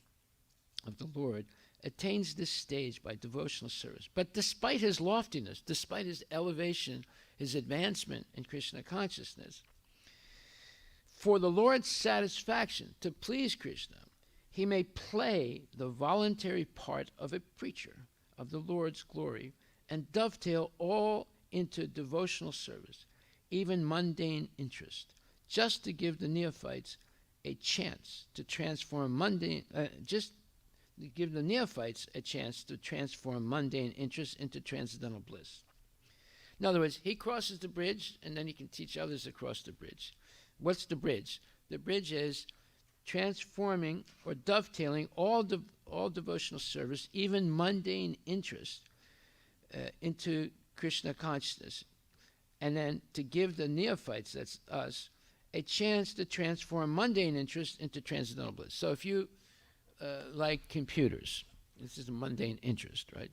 of the Lord attains this stage by devotional service. But despite his loftiness, despite his elevation, his advancement in Krishna consciousness, for the Lord's satisfaction, to please Krishna, he may play the voluntary part of a preacher of the Lord's glory and dovetail all into devotional service, even mundane interest, just to give the neophytes a chance to transform mundane interest into transcendental bliss. In other words, he crosses the bridge, and then he can teach others to cross the bridge. What's the bridge? The bridge is transforming or dovetailing all devotional service, even mundane interest, into Krishna consciousness, and then to give the neophytes, that's us, a chance to transform mundane interest into transcendental bliss. So if you like computers, this is a mundane interest, right?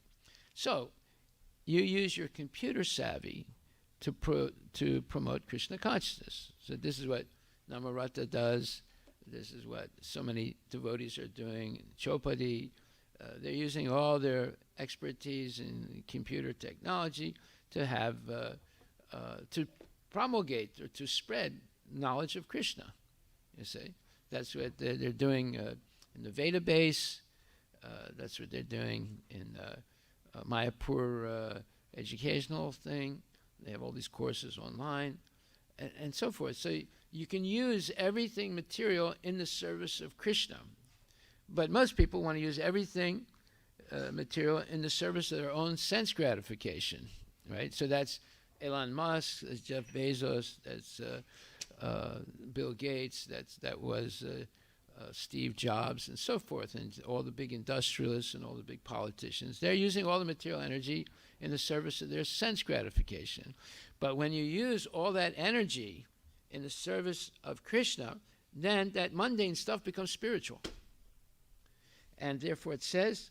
So you use your computer savvy to promote Krishna consciousness. So this is what Namarata does. This is what so many devotees are doing. Chopadi, they're using all their expertise in computer technology to have to promulgate or to spread knowledge of Krishna. You see, that's what they're doing in the Veda base. That's what they're doing in Mayapur educational thing. They have all these courses online and so forth. So you can use everything material in the service of Krishna. But most people want to use everything material in the service of their own sense gratification, right? So that's Elon Musk, that's Jeff Bezos, that's Bill Gates, that was Steve Jobs, and so forth, and all the big industrialists and all the big politicians. They're using all the material energy in the service of their sense gratification. But when you use all that energy in the service of Krishna, then that mundane stuff becomes spiritual. And therefore it says,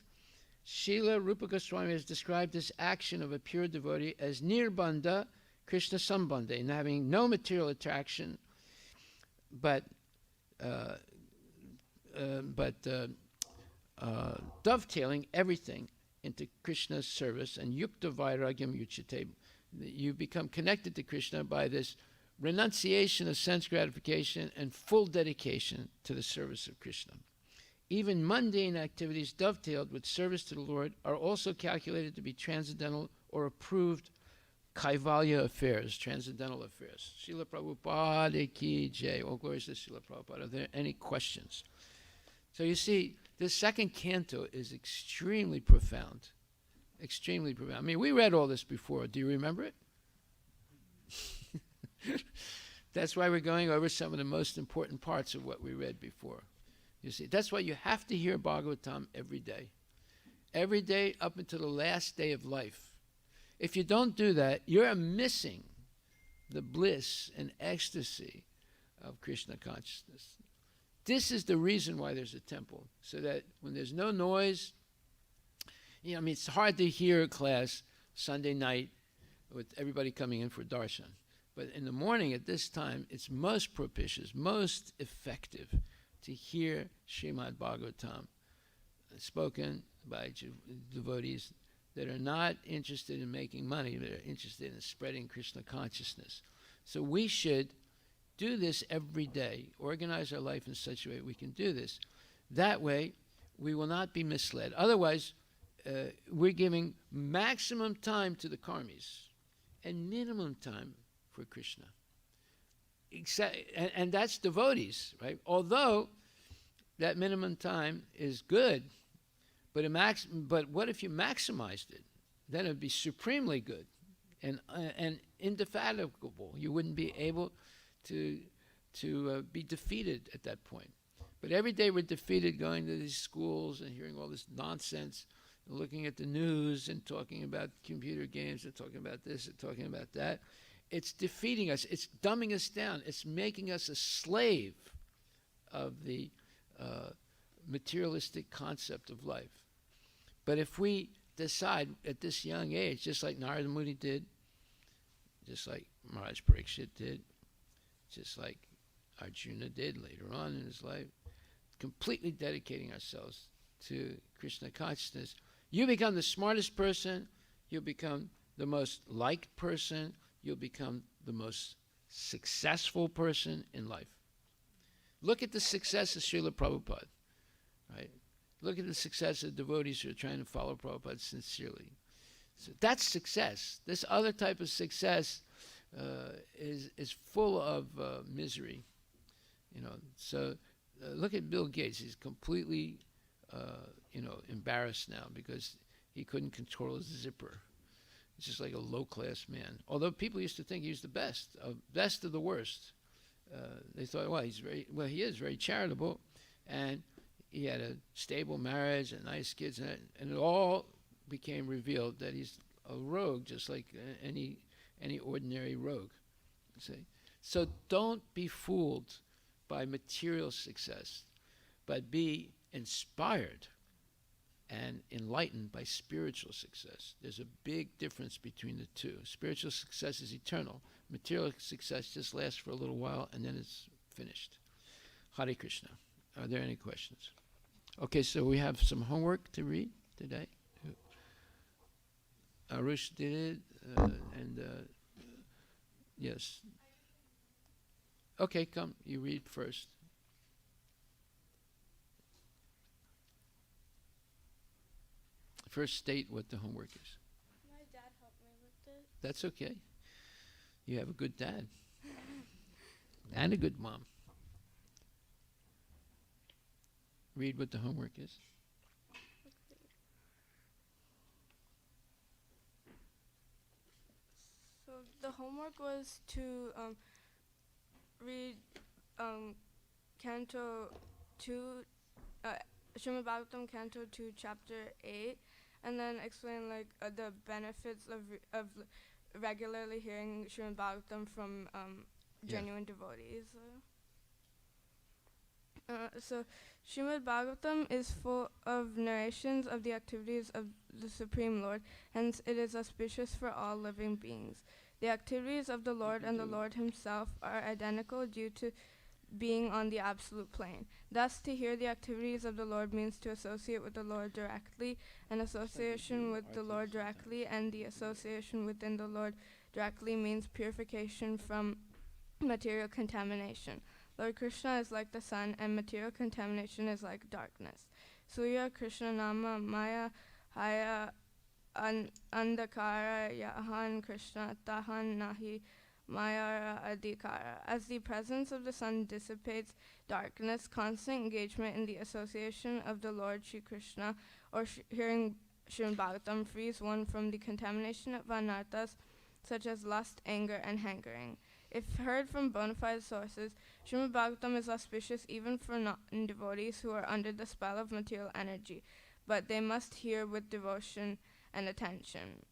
Srila Rupa Goswami has described this action of a pure devotee as nirbandha Krishna sambandha, in having no material attraction, but dovetailing everything into Krishna's service, and yukta vairagyam yuchate. You become connected to Krishna by this renunciation of sense gratification and full dedication to the service of Krishna. Even mundane activities dovetailed with service to the Lord are also calculated to be transcendental or approved Kaivalya affairs, transcendental affairs. Srila Prabhupada ki jai. All glories to Srila Prabhupada. Are there any questions? So you see, this second canto is extremely profound. Extremely profound. I mean, we read all this before. Do you remember it? That's why we're going over some of the most important parts of what we read before. You see, that's why you have to hear Bhagavatam every day. Every day up until the last day of life. If you don't do that, you're missing the bliss and ecstasy of Krishna consciousness. This is the reason why there's a temple, so that when there's no noise, I mean, it's hard to hear a class Sunday night with everybody coming in for darshan. But in the morning at this time, it's most propitious, most effective to hear Srimad Bhagavatam spoken by devotees that are not interested in making money, but are interested in spreading Krishna consciousness. So we should do this every day, organize our life in such a way we can do this. That way, we will not be misled. Otherwise, we're giving maximum time to the karmis and minimum time for Krishna. And that's devotees, right? Although that minimum time is good, but what if you maximized it? Then it would be supremely good and indefatigable. You wouldn't be able to be defeated at that point. But every day we're defeated going to these schools and hearing all this nonsense, looking at the news and talking about computer games and talking about this and talking about that. It's defeating us. It's dumbing us down. It's making us a slave of the materialistic concept of life. But if we decide at this young age, just like Narada Muni did, just like Maharaj Parikshit did, just like Arjuna did later on in his life, completely dedicating ourselves to Krishna consciousness, you become the smartest person, you'll become the most liked person, you'll become the most successful person in life. Look at the success of Srila Prabhupada, right? Look at the success of devotees who are trying to follow Prabhupada sincerely. So that's success. This other type of success is full of misery, you know. So look at Bill Gates. He's completely, embarrassed now because he couldn't control his zipper. He's just like a low-class man. Although people used to think he was the best of the worst. They thought, well, he is very charitable, and he had a stable marriage and nice kids, and it all became revealed that he's a rogue, just like any ordinary rogue. See? So don't be fooled by material success, but be inspired and enlightened by spiritual success. There's a big difference between the two. Spiritual success is eternal. Material success just lasts for a little while and then it's finished. Hare Krishna. Are there any questions? Okay, so we have some homework to read today. Arush did it, yes. Okay, come, you read first. First state what the homework is. My dad helped me with it. That's okay. You have a good dad. And a good mom. Read what the homework is. So the homework was to read Canto 2, Srimad Bhagavatam Canto 2, Chapter 8, and then explain the benefits of regularly hearing Srimad Bhagavatam from genuine devotees. So Srimad Bhagavatam is full of narrations of the activities of the Supreme Lord, hence it is auspicious for all living beings. The activities of the Lord and the Lord himself are identical due to being on the absolute plane. Thus, to hear the activities of the Lord means to associate with the Lord directly, and association with the Lord directly and the association within the Lord directly means purification from material contamination. Lord Krishna is like the sun, and material contamination is like darkness. Surya Krishna Nama Maya Haya Andakara Yahan Krishna Tahan Nahi Mayara Adhikara. As the presence of the sun dissipates darkness, constant engagement in the association of the Lord Shri Krishna or hearing Srimad Bhagavatam frees one from the contamination of anarthas such as lust, anger, and hankering. If heard from bona fide sources, Srimad Bhagavatam is auspicious even for non-devotees who are under the spell of material energy, but they must hear with devotion and attention.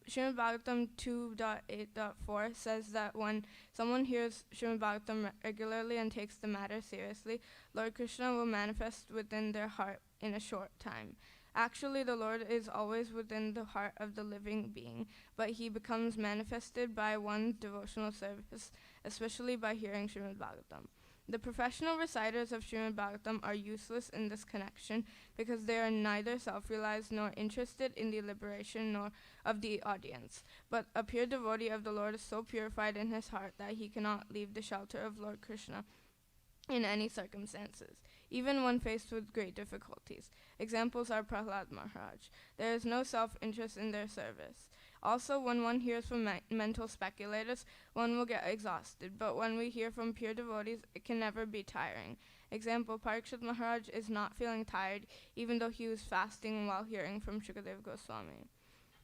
Srimad Bhagavatam 2.8.4 says that when someone hears Srimad Bhagavatam regularly and takes the matter seriously, Lord Krishna will manifest within their heart in a short time. Actually, the Lord is always within the heart of the living being, but he becomes manifested by one's devotional service, especially by hearing Srimad Bhagavatam. The professional reciters of Srimad Bhagavatam are useless in this connection because they are neither self-realized nor interested in the liberation nor of the audience. But a pure devotee of the Lord is so purified in his heart that he cannot leave the shelter of Lord Krishna in any circumstances, even when faced with great difficulties. Examples are Prahlad Maharaj. There is no self-interest in their service. Also, when one hears from mental speculators, one will get exhausted, but when we hear from pure devotees, it can never be tiring. Example, Parikshit Maharaj is not feeling tired, even though he was fasting while hearing from Shukadeva Goswami.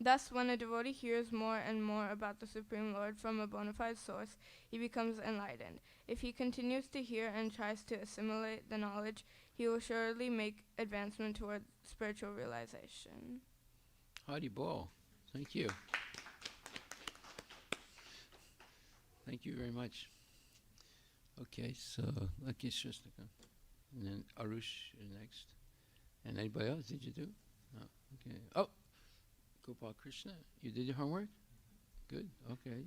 Thus, when a devotee hears more and more about the Supreme Lord from a bona fide source, he becomes enlightened. If he continues to hear and tries to assimilate the knowledge, he will surely make advancement toward spiritual realization. Hari Bol. Thank you. Thank you very much. Okay, so Lucky Shristika. And then Arush is next. And anybody else? Did you do? No. Okay. Oh, Gopal Krishna. You did your homework? Good. Okay.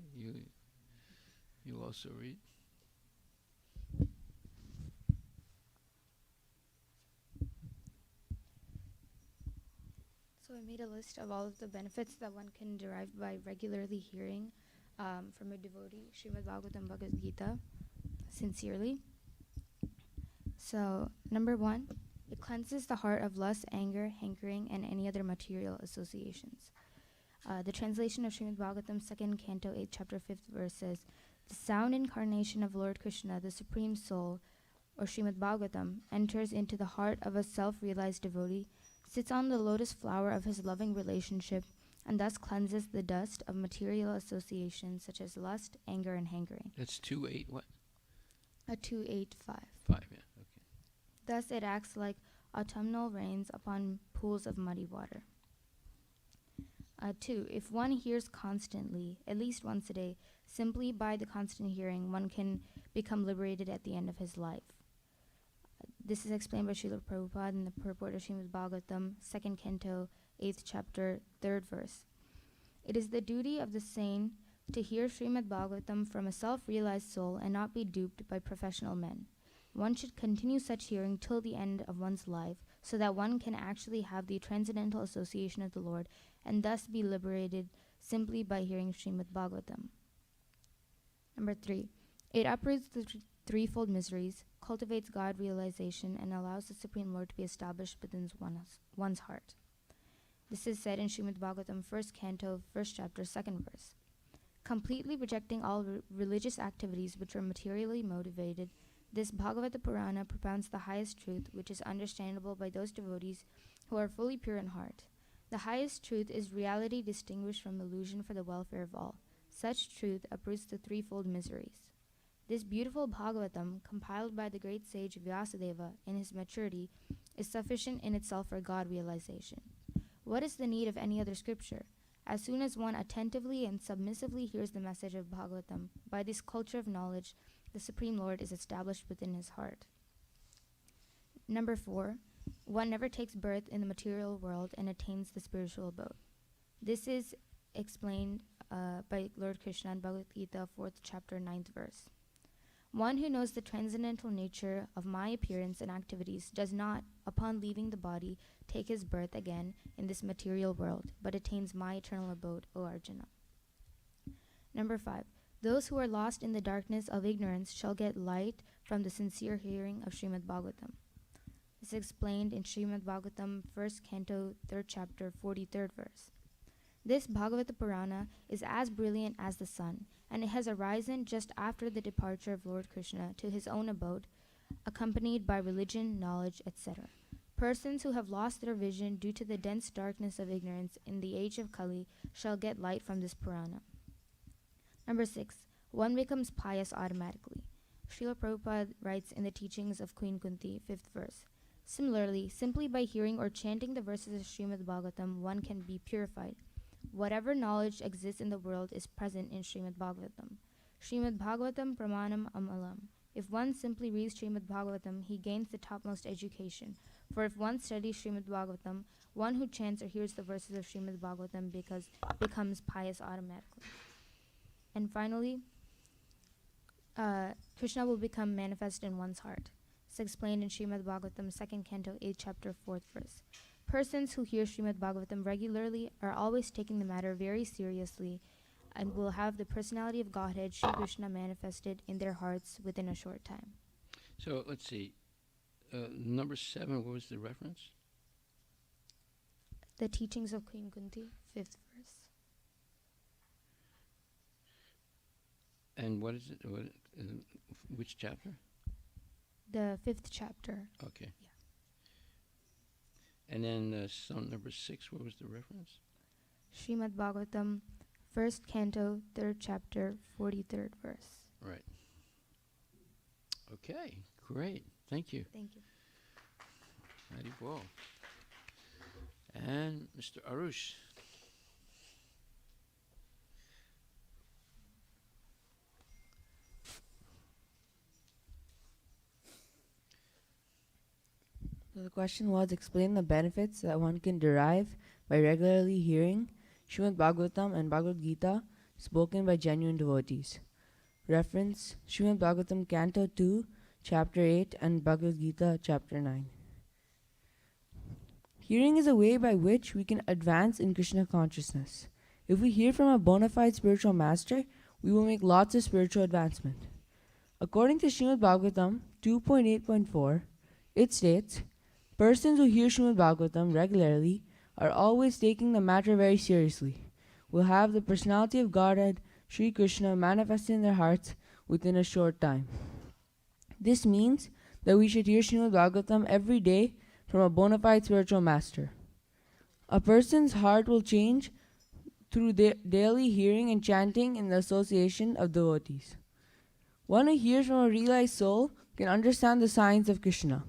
You also read. So I made a list of all of the benefits that one can derive by regularly hearing from a devotee, Srimad Bhagavatam Bhagavad Gita, sincerely. So, number 1, it cleanses the heart of lust, anger, hankering, and any other material associations. The translation of Srimad Bhagavatam, 2nd Canto, 8th chapter, 5th verse says, "The sound incarnation of Lord Krishna, the Supreme Soul, or Srimad Bhagavatam, enters into the heart of a self-realized devotee, sits on the lotus flower of his loving relationship, and thus cleanses the dust of material associations such as lust, anger, and hankering." That's 2-8 what? 285. 5, yeah. Okay. Thus it acts like autumnal rains upon pools of muddy water. 2. If one hears constantly, at least once a day, simply by the constant hearing, one can become liberated at the end of his life. This is explained by Srila Prabhupada in the purport of Srimad Bhagavatam, 2nd Canto, 8th chapter, 3rd verse. It is the duty of the sane to hear Srimad Bhagavatam from a self-realized soul and not be duped by professional men. One should continue such hearing till the end of one's life, so that one can actually have the transcendental association of the Lord and thus be liberated simply by hearing Srimad Bhagavatam. Number 3. It uproots the threefold miseries, cultivates God realization, and allows the Supreme Lord to be established within one's heart. This is said in Srimad Bhagavatam, 1st Canto, 1st chapter, 2nd verse. Completely rejecting all religious activities which are materially motivated, this Bhagavata Purana propounds the highest truth, which is understandable by those devotees who are fully pure in heart. The highest truth is reality distinguished from illusion for the welfare of all. Such truth uproots the threefold miseries. This beautiful Bhagavatam, compiled by the great sage Vyasadeva in his maturity, is sufficient in itself for God realization. What is the need of any other scripture? As soon as one attentively and submissively hears the message of Bhagavatam, by this culture of knowledge, the Supreme Lord is established within his heart. Number 4, one never takes birth in the material world and attains the spiritual abode. This is explained by Lord Krishna in Bhagavad Gita, 4th chapter, 9th verse. One who knows the transcendental nature of my appearance and activities does not, upon leaving the body, take his birth again in this material world, but attains my eternal abode, O Arjuna. Number 5. Those who are lost in the darkness of ignorance shall get light from the sincere hearing of Srimad Bhagavatam. This is explained in Srimad Bhagavatam, 1st Canto, 3rd chapter, 43rd verse. This Bhagavata Purana is as brilliant as the sun, and it has arisen just after the departure of Lord Krishna to his own abode, accompanied by religion, knowledge, etc. Persons who have lost their vision due to the dense darkness of ignorance in the age of Kali shall get light from this Purana. Number 6. One becomes pious automatically. Srila Prabhupada writes in the teachings of Queen Kunti, 5th verse. Similarly, simply by hearing or chanting the verses of Srimad Bhagavatam, one can be purified. Whatever knowledge exists in the world is present in Srimad Bhagavatam. Srimad Bhagavatam Pramanam Amalam. If one simply reads Srimad Bhagavatam, he gains the topmost education. For if one studies Srimad Bhagavatam, one who chants or hears the verses of Srimad Bhagavatam becomes pious automatically. And finally, Krishna will become manifest in one's heart. It's explained in Srimad Bhagavatam, 2nd Canto, 8th chapter, 4th verse. Persons who hear Srimad Bhagavatam regularly are always taking the matter very seriously and will have the personality of Godhead, Shri Krishna, manifested in their hearts within a short time. So let's see. Number 7, what was the reference? The teachings of Queen Kunti, 5th verse. And what is it? Which chapter? The 5th chapter. Okay. Yeah. And then song number 6, what was the reference? Srimad Bhagavatam, 1st Canto, 3rd chapter, 43rd verse. Right. Okay, great. Thank you. Thank you. Hari Bol. And Mr. Arush. So the question was, explain the benefits that one can derive by regularly hearing Srimad Bhagavatam and Bhagavad Gita spoken by genuine devotees. Reference Srimad Bhagavatam Canto 2, Chapter 8 and Bhagavad Gita Chapter 9. Hearing is a way by which we can advance in Krishna consciousness. If we hear from a bona fide spiritual master, we will make lots of spiritual advancement. According to Srimad Bhagavatam 2.8.4, it states, persons who hear Srimad Bhagavatam regularly are always taking the matter very seriously, will have the personality of Godhead, Sri Krishna, manifested in their hearts within a short time. This means that we should hear Srimad Bhagavatam every day from a bona fide spiritual master. A person's heart will change through daily hearing and chanting in the association of devotees. One who hears from a realized soul can understand the science of Krishna.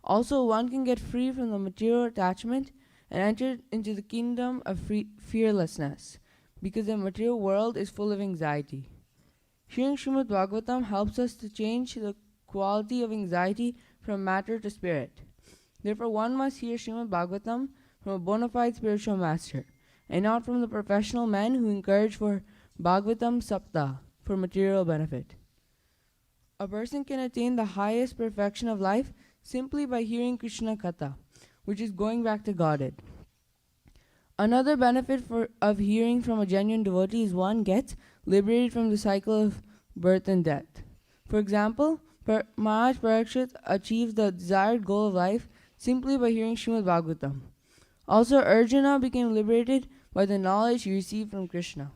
Also, one can get free from the material attachment and enter into the kingdom of fearlessness, because the material world is full of anxiety. Hearing Srimad Bhagavatam helps us to change the quality of anxiety from matter to spirit. Therefore, one must hear Srimad Bhagavatam from a bona fide spiritual master, and not from the professional men who encourage for Bhagavatam Sapta for material benefit. A person can attain the highest perfection of life simply by hearing Krishna Katha, which is going back to Godhead. Another benefit of hearing from a genuine devotee is one gets liberated from the cycle of birth and death. For example, Maharaj Parikshit achieved the desired goal of life simply by hearing Srimad Bhagavatam. Also, Arjuna became liberated by the knowledge he received from Krishna.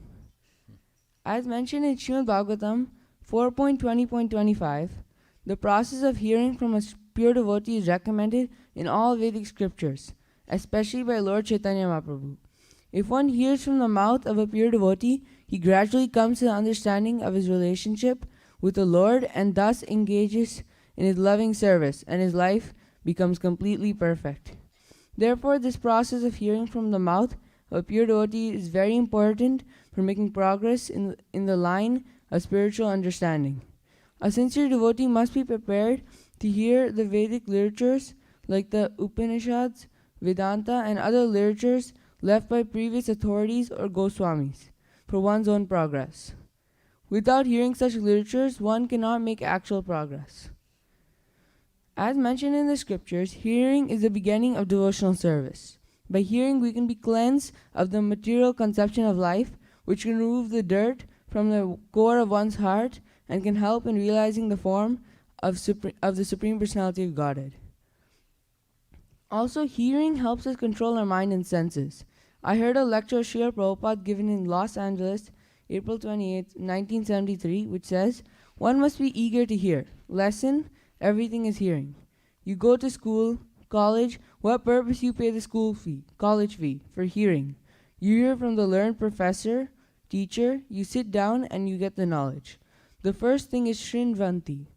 As mentioned in Srimad Bhagavatam 4.20.25, the process of hearing from a pure devotee is recommended in all Vedic scriptures, especially by Lord Chaitanya Mahaprabhu. If one hears from the mouth of a pure devotee, he gradually comes to the understanding of his relationship with the Lord and thus engages in his loving service, and his life becomes completely perfect. Therefore, this process of hearing from the mouth of a pure devotee is very important for making progress in the line of spiritual understanding. A sincere devotee must be prepared to hear the Vedic literatures like the Upanishads, Vedanta, and other literatures left by previous authorities or Goswamis for one's own progress. Without hearing such literatures, one cannot make actual progress. As mentioned in the scriptures, hearing is the beginning of devotional service. By hearing, we can be cleansed of the material conception of life, which can remove the dirt from the core of one's heart and can help in realizing the form of the Supreme Personality of Godhead. Also, hearing helps us control our mind and senses. I heard a lecture of Srila Prabhupada given in Los Angeles, April 28, 1973, which says, one must be eager to hear. Lesson, everything is hearing. You go to school, college, what purpose you pay the college fee? For hearing. You hear from the learned professor, teacher, you sit down and you get the knowledge. The first thing is Shrinvanti.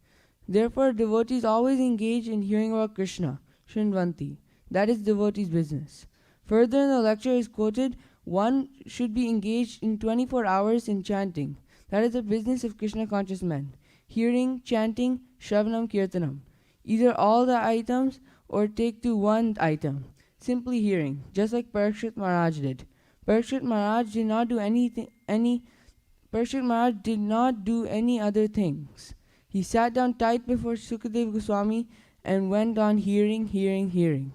Therefore, devotees always engage in hearing about Krishna, Shrinvanti. That is devotee's business. Further in the lecture is quoted, one should be engaged in 24 hours in chanting. That is the business of Krishna conscious men. Hearing, chanting, Shravanam, Kirtanam. Either all the items or take to one item. Simply hearing, just like Parikshit Maharaj did. Parikshit Maharaj did not do any other things. He sat down tight before Sukadeva Goswami and went on hearing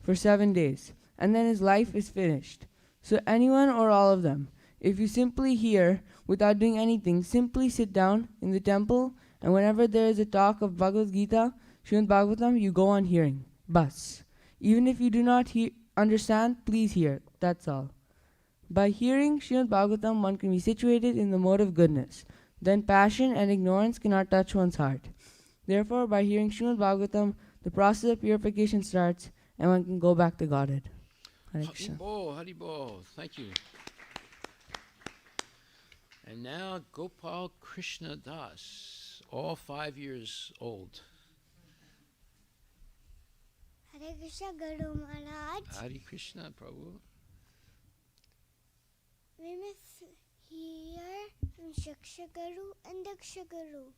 for 7 days. And then his life is finished. So anyone or all of them, if you simply hear without doing anything, simply sit down in the temple, and whenever there is a talk of Bhagavad Gita, Srimad Bhagavatam, you go on hearing. Bas. Even if you do not understand, please hear. That's all. By hearing Srimad Bhagavatam, one can be situated in the mode of goodness. Then passion and ignorance cannot touch one's heart. Therefore, by hearing Srimad Bhagavatam, the process of purification starts, and one can go back to Godhead. Hare Krishna. Hari Bol. Thank you. And now Gopal Krishna Das, all 5 years old. Hare Hare Krishna Guru Maharaj. Hare Krishna, Prabhu. We must hear from Shiksha Guru and Diksha Guru.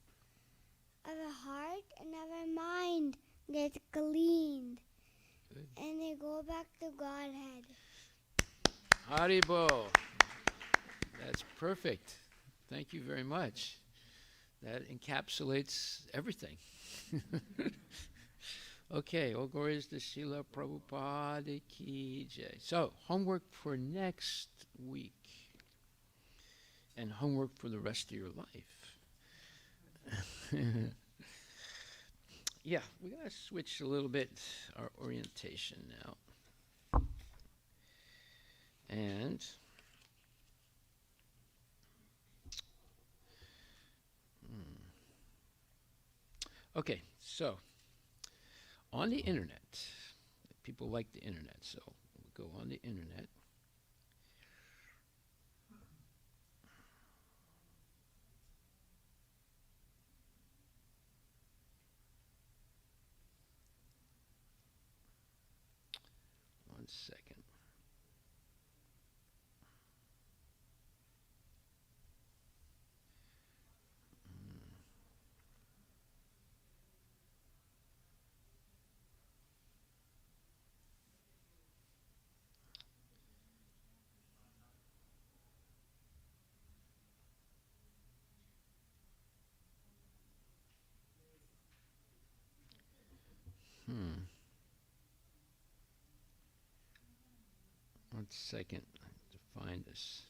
Our heart and our mind get cleaned. Good. And they go back to Godhead. Haribo. That's perfect. Thank you very much. That encapsulates everything. Okay, all glories to Srila Prabhupada Ki Jai. So, homework for next week. And homework for the rest of your life. Yeah, we're going to switch a little bit our orientation now. And okay, so on the internet, people like the internet, so we'll go on the internet. One second. One second to find this.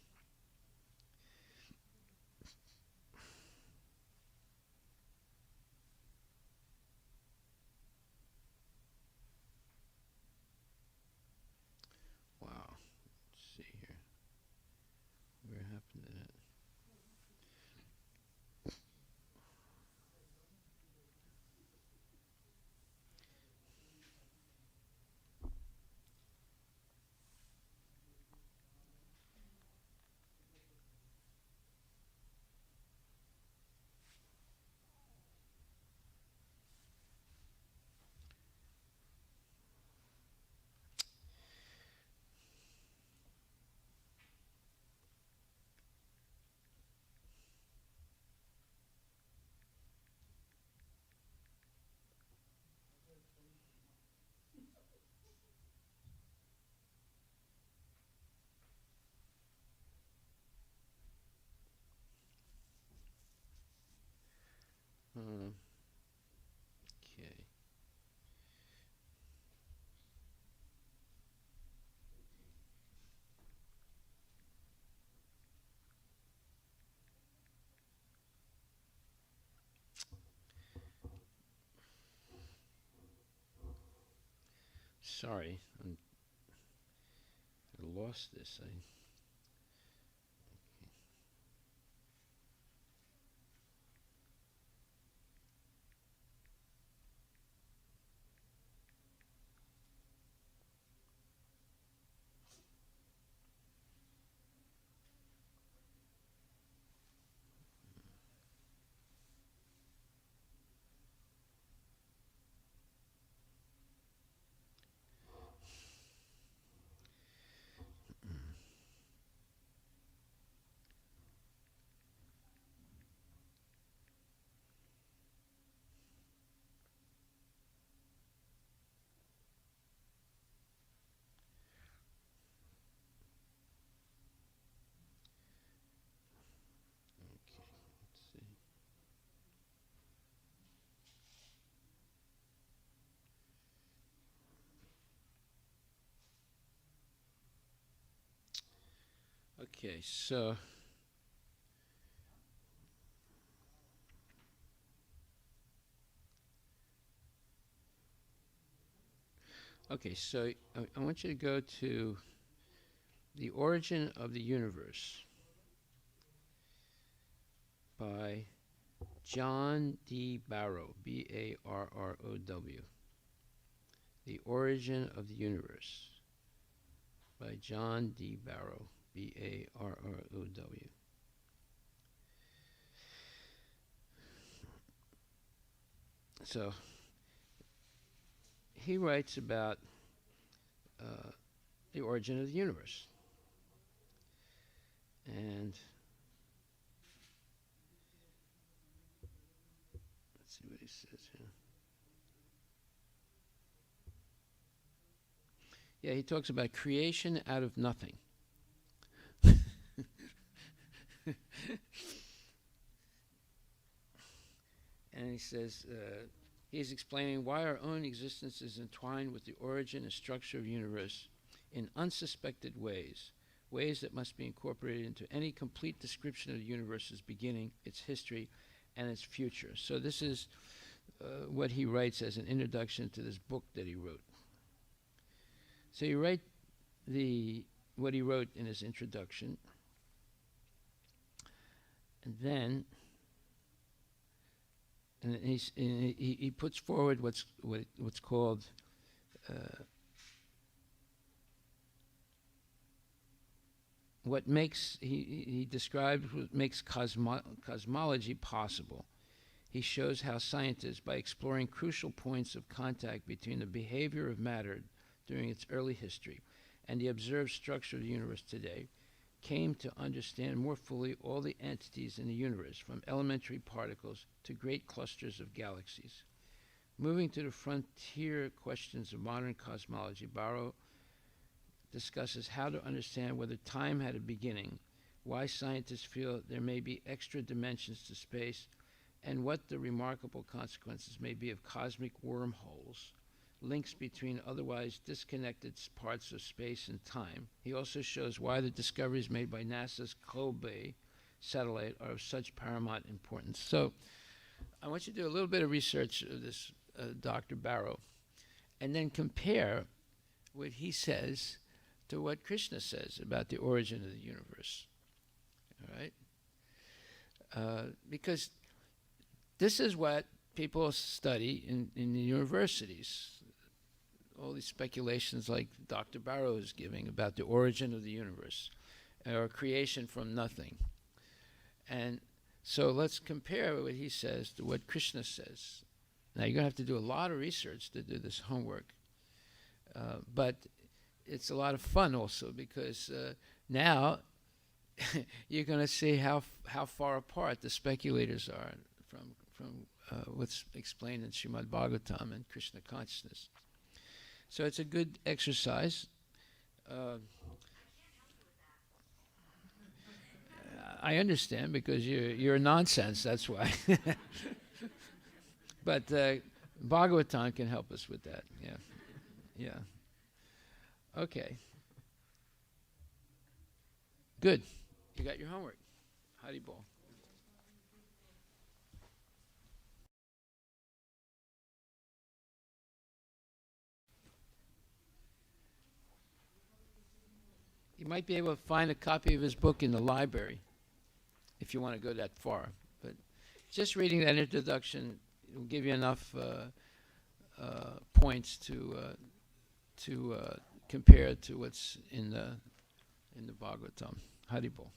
Wow. Let's see here. Where happened to that? Okay. Sorry, I lost this. Okay, let's see. Okay, so I want you to go to The Origin of the Universe by John D. Barrow, B-A-R-R-O-W. The Origin of the Universe by John D. Barrow, B-A-R-R-O-W. So he writes about the origin of the universe. And let's see what he says here. Yeah, he talks about creation out of nothing. And he says, he's explaining why our own existence is entwined with the origin and structure of the universe in unsuspected ways, ways that must be incorporated into any complete description of the universe's beginning, its history, and its future. So this is what he writes as an introduction to this book that he wrote. So you write what he wrote in his introduction, and then he puts forward what's called what makes he describes what makes cosmology possible. He shows how scientists, by exploring crucial points of contact between the behavior of matter during its early history and the observed structure of the universe today, came to understand more fully all the entities in the universe, from elementary particles to great clusters of galaxies. Moving to the frontier questions of modern cosmology, Barrow discusses how to understand whether time had a beginning, why scientists feel there may be extra dimensions to space, and what the remarkable consequences may be of cosmic wormholes, links between otherwise disconnected parts of space and time. He also shows why the discoveries made by NASA's Kobe satellite are of such paramount importance. So I want you to do a little bit of research of this Dr. Barrow, and then compare what he says to what Krishna says about the origin of the universe. All right? Because this is what people study in the universities. All these speculations like Dr. Barrow is giving about the origin of the universe, or creation from nothing. And so let's compare what he says to what Krishna says. Now you're going to have to do a lot of research to do this homework. But it's a lot of fun also, because now you're going to see how far apart the speculators are from what's explained in Srimad Bhagavatam and Krishna consciousness. So it's a good exercise. I understand, because you're nonsense, that's why. But Bhagavatam can help us with that. Yeah. Okay. Good. You got your homework. Hari Bol. You might be able to find a copy of his book in the library if you want to go that far. But just reading that introduction will give you enough points to compare to what's in the Bhagavatam. Hari Bol.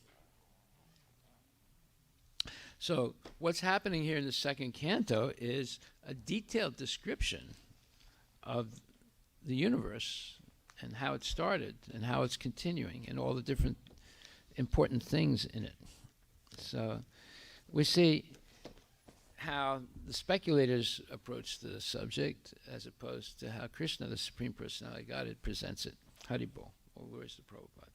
So what's happening here in the second canto is a detailed description of the universe and how it started and how it's continuing and all the different important things in it. So we see how the speculators approach the subject as opposed to how Krishna, the Supreme Personality of Godhead, presents it. Hari Bol. Or where's the Prabhupada?